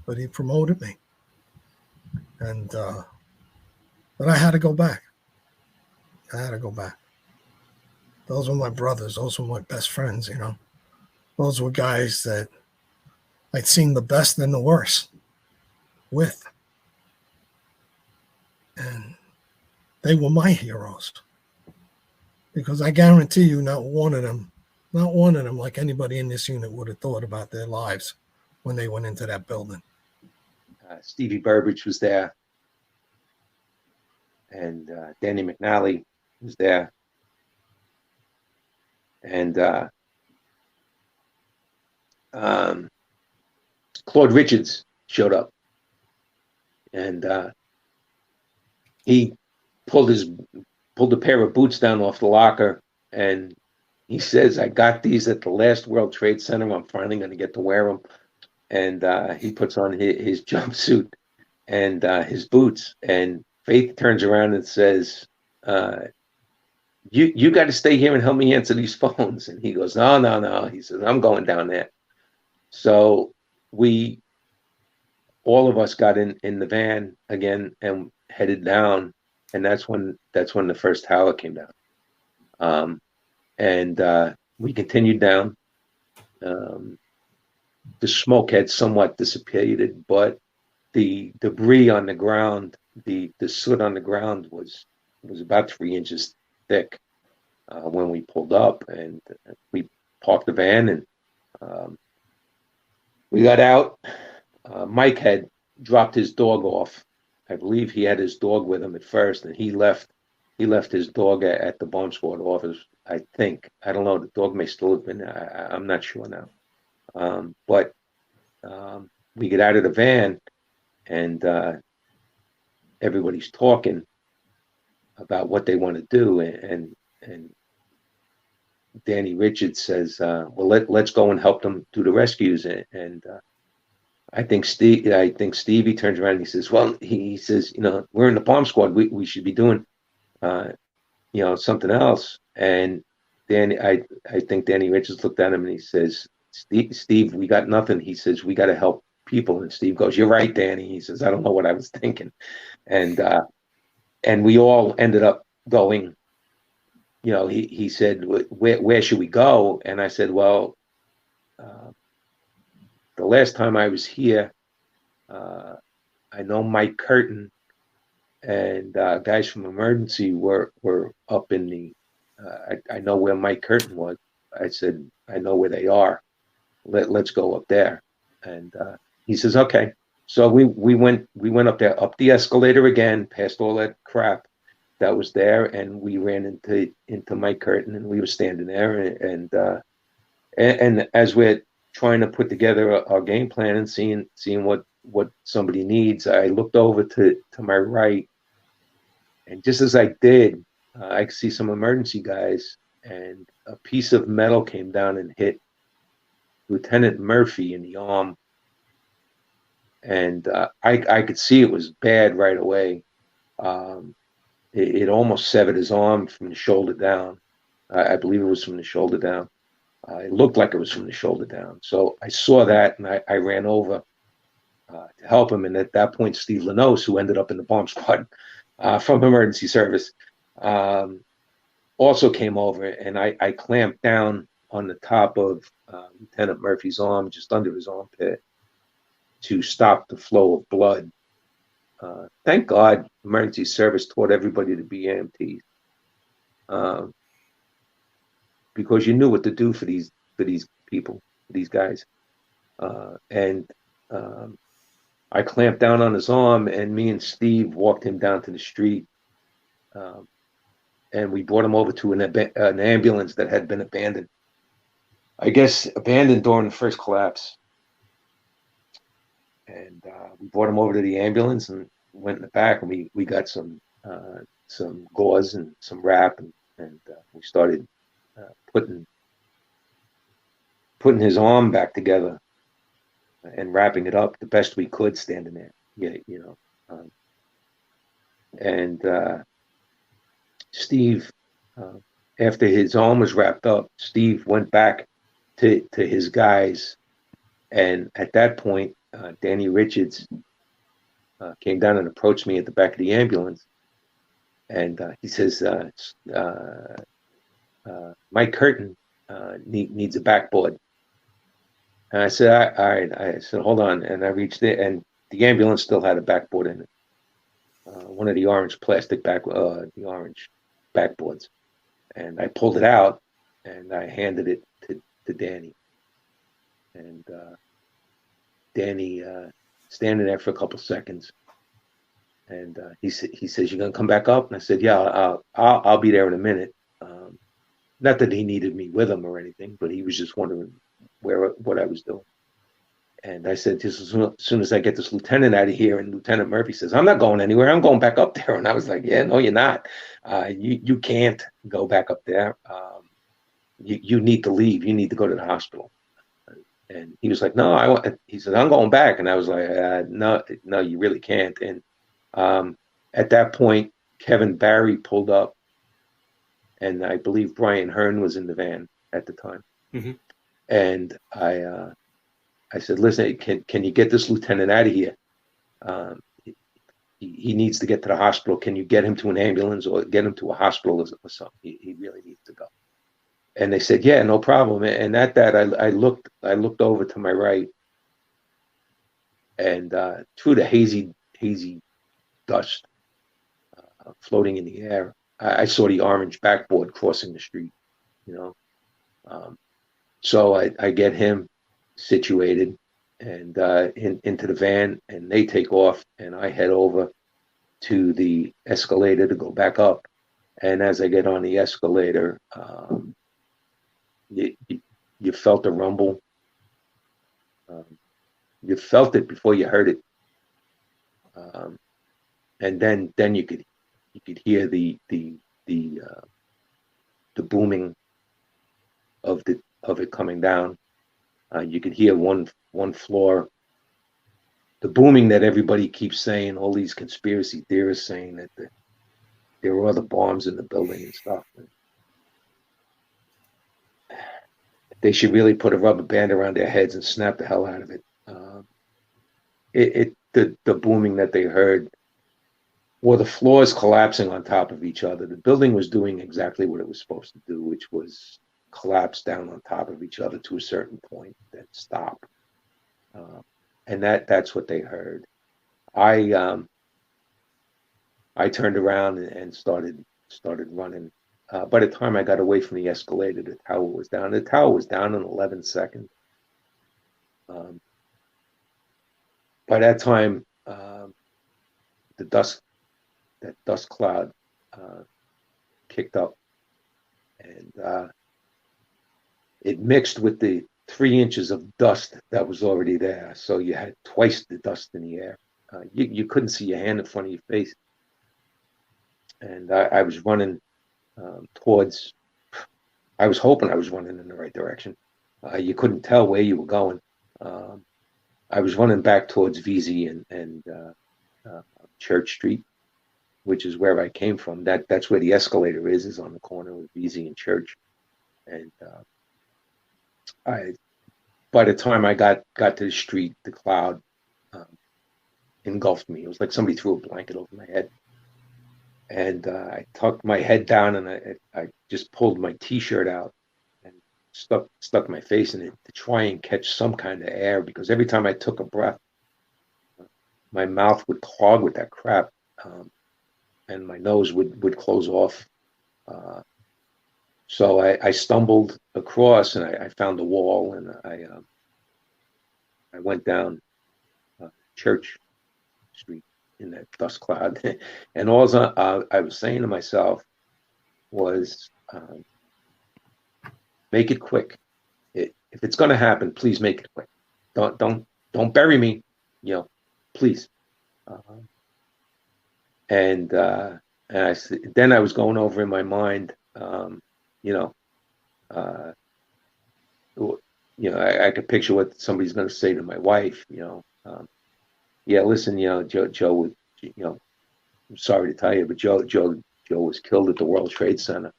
but he promoted me. And, but I had to go back. Those were my brothers. Those were my best friends, Those were guys that I'd seen the best and the worst with. And they were my heroes. Because I guarantee you not one of them, like anybody in this unit, would have thought about their lives when they went into that building. Stevie Burbridge was there. And Danny McNally was there. And Claude Richards showed up. And he pulled a pair of boots down off the locker, and he says, I got these at the last World Trade Center. I'm finally going to get to wear them. And he puts on his jumpsuit and his boots, and Faith turns around and says, you got to stay here and help me answer these phones. And he goes, no. He says, I'm going down there. So all of us got in the van again and headed down. And that's when the first tower came down. And we continued down. The smoke had somewhat dissipated, but the debris on the ground, the soot on the ground was about 3 inches thick when we pulled up, and we parked the van, and we got out. Mike had dropped his dog off. I believe he had his dog with him at first, and he left his dog at the bomb squad office. I think, I don't know, the dog may still have been there. I'm not sure now. But we get out of the van, and everybody's talking about what they want to do, and Danny Richards says, well, let's go and help them do the rescues. And I think Stevie turns around and he says, well, he says, we're in the bomb squad. We should be doing, something else. And I think Danny Richards looked at him and he says, Steve, we got nothing. He says, we got to help people. And Steve goes, you're right, Danny. He says, I don't know what I was thinking. And we all ended up going. He said, where should we go? And I said, well, the last time I was here, I know Mike Curtin and guys from emergency were up in the, I know where Mike Curtin was. I said, I know where they are. Let's go up there. And he says, okay. So we went up there, up the escalator again, past all that crap that was there, and we ran into Mike Curtin, and we were standing there, and as we're trying to put together our game plan and seeing what somebody needs, I looked over to my right, and just as I did, I could see some emergency guys, and a piece of metal came down and hit Lieutenant Murphy in the arm, and I could see it was bad right away. It almost severed his arm from the shoulder down. I believe it was from the shoulder down. It looked like it was from the shoulder down. So I saw that, and I ran over to help him. And at that point, Steve Lanos, who ended up in the bomb squad from emergency service, also came over, and I clamped down on the top of Lieutenant Murphy's arm, just under his armpit, to stop the flow of blood. Thank God emergency service taught everybody to be EMTs, because you knew what to do for these people, these guys. And I clamped down on his arm, and me and Steve walked him down to the street, and we brought him over to an ambulance that had been abandoned. I guess abandoned during the first collapse. And we brought him over to the ambulance, and went in the back and we got some gauze and some wrap and we started putting his arm back together and wrapping it up the best we could standing there. Yeah, and Steve, after his arm was wrapped up, Steve went back to his guys, and at that point, Danny Richards came down and approached me at the back of the ambulance, and he says, Mike Curtin needs a backboard. And I said, all right. I said, hold on. And I reached it, and the ambulance still had a backboard in it. One of the orange plastic the orange backboards. And I pulled it out, and I handed it to Danny. And Danny standing there for a couple seconds. And he says, "You're gonna come back up?" And I said, "Yeah, I'll be there in a minute." Not that he needed me with him or anything, but he was just wondering what I was doing. And I said, just as soon as I get this lieutenant out of here, and Lieutenant Murphy says, "I'm not going anywhere. I'm going back up there." And I was like, "Yeah, no, you're not. You can't go back up there. You need to leave. You need to go to the hospital." And he was like, "No, he said, "I'm going back." And I was like, no, you really can't." And at that point, Kevin Barry pulled up, and I believe Brian Hearn was in the van at the time. Mm-hmm. And I said, "Listen, can you get this lieutenant out of here? He needs to get to the hospital. Can you get him to an ambulance or get him to a hospital or something? He really needs to go." And they said, "Yeah, no problem." And at that, I looked over to my right, and through the hazy dust floating in the air, I saw the orange backboard crossing the street. So I get him situated and into the van, and they take off, and I head over to the escalator to go back up. And as I get on the escalator, you felt a rumble. You felt it before you heard it, and then you could hear the booming of it coming down. You could hear one floor. The booming that everybody keeps saying, all these conspiracy theorists saying that there were other bombs in the building and stuff. They should really put a rubber band around their heads and snap the hell out of it. The booming that they heard, or the floors collapsing on top of each other. The building was doing exactly what it was supposed to do, which was collapse down on top of each other to a certain point, then stop. And that's what they heard. I turned around and started running. By the time I got away from the escalator, the tower was down. The tower was down in 11 seconds. By that time, that dust cloud kicked up, and it mixed with the 3 inches of dust that was already there. So you had twice the dust in the air. You couldn't see your hand in front of your face. And I was running towards, I was hoping I was running in the right direction. You couldn't tell where you were going. I was running back towards VZ and Church Street, which is where I came from. That's where the escalator is on the corner of VZ and Church. And by the time I got to the street, the cloud engulfed me. It was like somebody threw a blanket over my head. And I tucked my head down, and I just pulled my T-shirt out and stuck my face in it to try and catch some kind of air, because every time I took a breath, my mouth would clog with that crap, and my nose would close off. So I stumbled across, and I found the wall, and I went down Church Street in that dust cloud. And all I was saying to myself was, make it quick. If it's going to happen, please make it quick. Don't bury me, please. And then I was going over in my mind, I could picture what somebody's going to say to my wife, yeah, listen, Joe would, I'm sorry to tell you, but Joe was killed at the World Trade Center.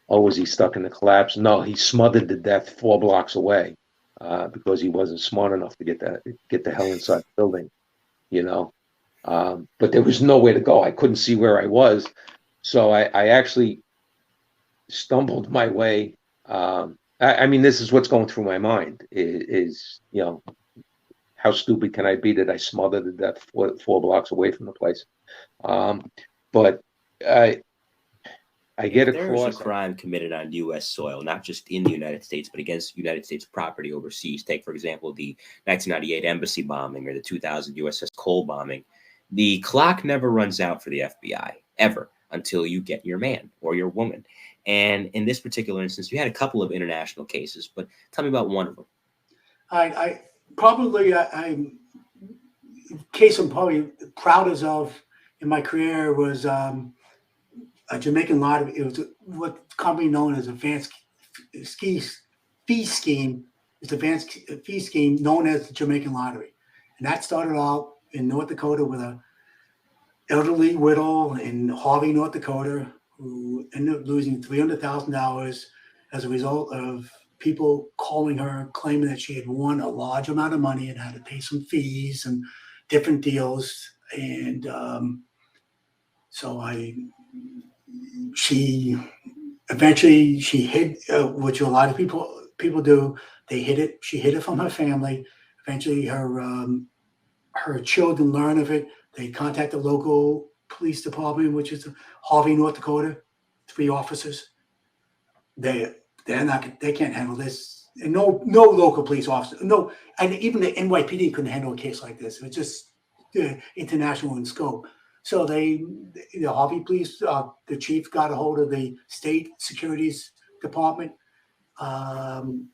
Oh, was he stuck in the collapse? No, he smothered to death 4 blocks away because he wasn't smart enough to get the hell inside the building, But there was nowhere to go. I couldn't see where I was, so I actually stumbled my way. I mean, this is what's going through my mind: is how stupid can I be that I smothered to death 4 blocks away from the place? But I get There is across a crime committed on U.S. soil, not just in the United States, but against United States property overseas. Take, for example, the 1998 embassy bombing or the 2000 USS Cole bombing. The clock never runs out for the FBI, ever, until you get your man or your woman. And in this particular instance, you had a couple of international cases, but tell me about one of them. I probably, case I'm probably proudest of in my career was a Jamaican lottery. It was what commonly known as advanced fee scheme. It's advanced fee scheme known as the Jamaican lottery, and that started out in North Dakota with a elderly widow in Harvey, North Dakota, who ended up losing $300,000 as a result of people calling her, claiming that she had won a large amount of money and had to pay some fees and different deals. And she eventually hid, which a lot of people do. They hid it. She hid it from her family. Eventually, her children learn of it. They contact the local police department, which is Harvey, North Dakota, 3 officers. They can't handle this. And no local police officer, no, and even the NYPD couldn't handle a case like this. It was just international in scope. So the Harvey police, the chief got a hold of the state securities department.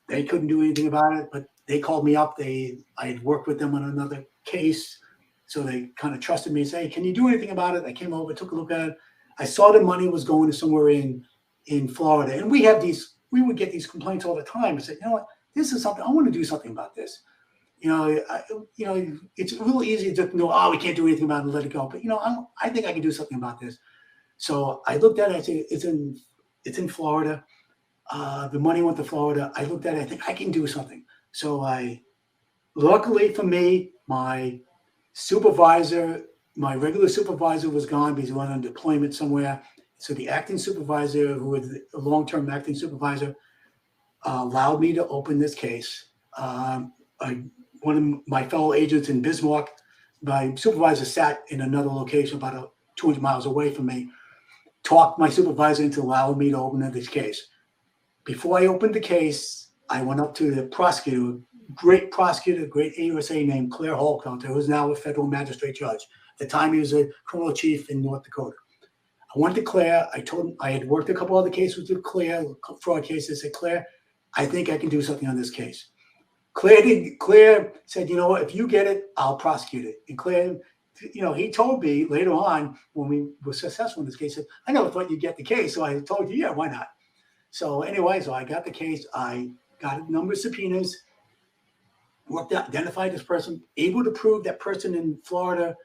They couldn't do anything about it, but they called me up. I had worked with them on another case. So they kind of trusted me and say, hey, can you do anything about it? I came over, took a look at it. I saw the money was going to somewhere in Florida. And we would get these complaints all the time. I said, you know what, this is something, I want to do something about this. It's real easy to know, we can't do anything about it and let it go. But, I think I can do something about this. So I looked at it, I said, it's in Florida. The money went to Florida. I looked at it, I think I can do something. So luckily for me, my regular supervisor was gone because he went on deployment somewhere. So the acting supervisor, who was a long-term acting supervisor, allowed me to open this case. One of my fellow agents in Bismarck, my supervisor sat in another location about 200 miles away from me, talked my supervisor into allowing me to open this case. Before I opened the case, I went up to the prosecutor, great AUSA named Claire Holcounter, who's now a federal magistrate judge. At the time, he was a criminal chief in North Dakota. I went to Claire. I told him I had worked a couple other cases with Claire, fraud cases. I said, Claire, I think I can do something on this case. Claire said, you know what, if you get it, I'll prosecute it. And Claire, he told me later on when we were successful in this case, said, I never thought you'd get the case. So I told you, yeah, why not? So anyway, I got the case. I got a number of subpoenas, worked out, identified this person, able to prove that person in Florida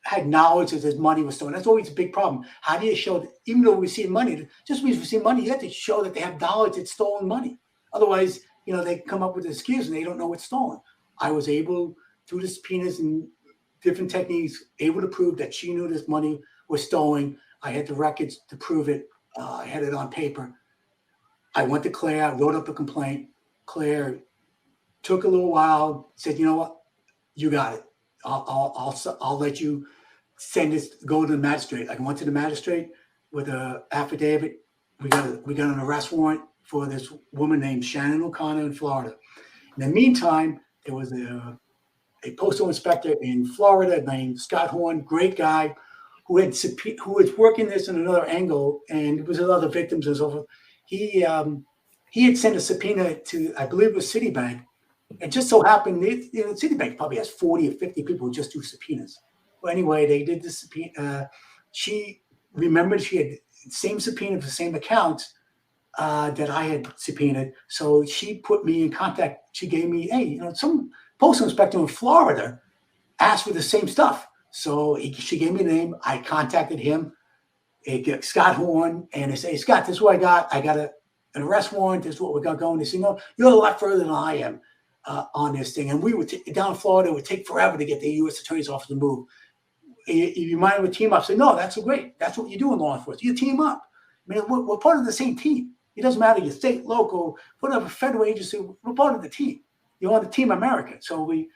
had knowledge that his money was stolen. That's always a big problem. How do you show that, even though we see money, just because we see money, you have to show that they have knowledge it's stolen money. Otherwise, they come up with an excuse and they don't know what's stolen. I was able, through the subpoenas and different techniques, able to prove that she knew this money was stolen. I had the records to prove it. I had it on paper. I went to Claire, wrote up a complaint. Claire took a little while, said, you know what, you got it. I'll let you send this, go to the magistrate. I went to the magistrate with an affidavit. We got an arrest warrant for this woman named Shannon O'Connor in Florida. In the meantime, there was a postal inspector in Florida named Scott Horn, great guy, who was working this in another angle, and it was other victims and so forth. He had sent a subpoena to, I believe it was Citibank. It just so happened, Citibank probably has 40 or 50 people who just do subpoenas. Well, anyway, they did the subpoena. She remembered she had the same subpoena for the same account that I had subpoenaed. So she put me in contact. She gave me, hey, some postal inspector in Florida asked for the same stuff. So she gave me the name. I contacted him. Scott Horn, and they say, Scott, this is what I got. I got an arrest warrant. This is what we got going. They say, no, you're a lot further than I am on this thing. And we would down in Florida, it would take forever to get the U.S. Attorney's Office to move. You mind with team up? Say, no, that's great. That's what you do in law enforcement. You team up. I mean, we're part of the same team. It doesn't matter your state, local, whatever federal agency. We're part of the team. You're on the team American. So we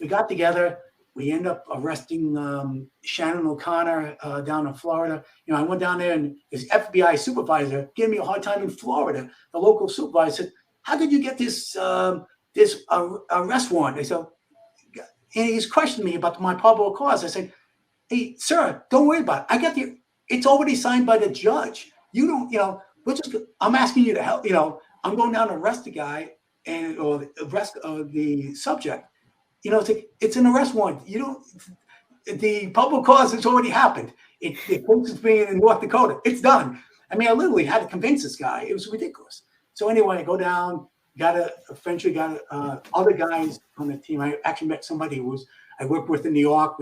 got together. We end up arresting Shannon O'Connor down in Florida. I went down there, and his FBI supervisor gave me a hard time in Florida. The local supervisor said, "How did you get this arrest warrant?" I said, and he's questioning me about my probable cause. I said, "Hey, sir, don't worry about it. I got it's already signed by the judge. You don't, I'm asking you to help. I'm going down to arrest the guy or arrest the subject. It's an arrest warrant. The probable cause has already happened. The case is being in North Dakota. It's done. I mean, I literally had to convince this guy. It was ridiculous. So anyway, I go down, eventually got other guys on the team. I actually met somebody I worked with in New York.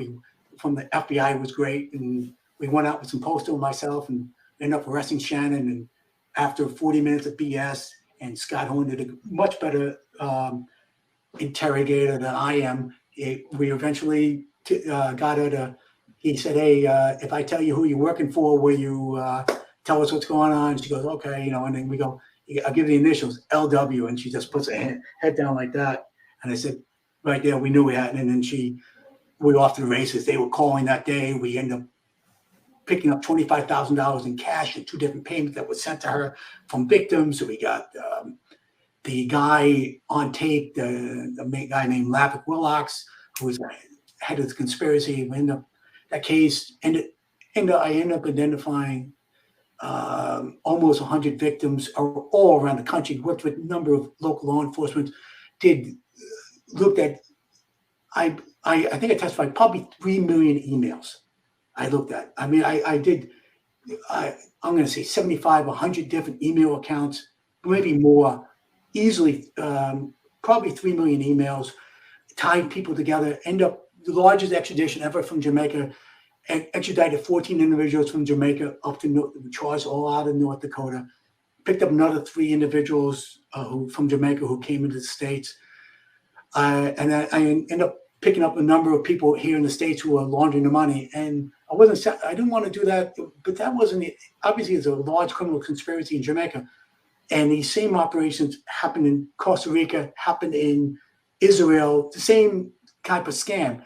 From the FBI was great. And we went out with some postal and myself and ended up arresting Shannon. And after 40 minutes of BS, and Scott Horn did a much better interrogator than I am. We eventually got her to, he said, hey, if I tell you who you're working for, will you tell us what's going on? She goes, okay, and then we go, I'll give the initials, LW, and she just puts her head down like that. And I said, right there, we knew we had, and then we were off to the races. They were calling that day. We ended up picking up $25,000 in cash and 2 different payments that were sent to her from victims. So we got the guy on tape, the main guy named Lavick Willocks, who was head of the conspiracy. We ended up, that case, I ended up identifying almost 100 victims all around the country, worked with a number of local law enforcement, looked at, I think I testified probably 3 million emails I looked at. I mean, I'm going to say 75, 100 different email accounts, maybe more, easily, probably 3 million emails, tying people together, end up the largest extradition ever from Jamaica, extradited 14 individuals from Jamaica up to Charles, all out of North Dakota, picked up another 3 individuals from Jamaica who came into the States. And I ended up picking up a number of people here in the States who were laundering the money. And I didn't want to do that, but that wasn't it. Obviously, it's a large criminal conspiracy in Jamaica. And these same operations happened in Costa Rica, happened in Israel, the same type of scam.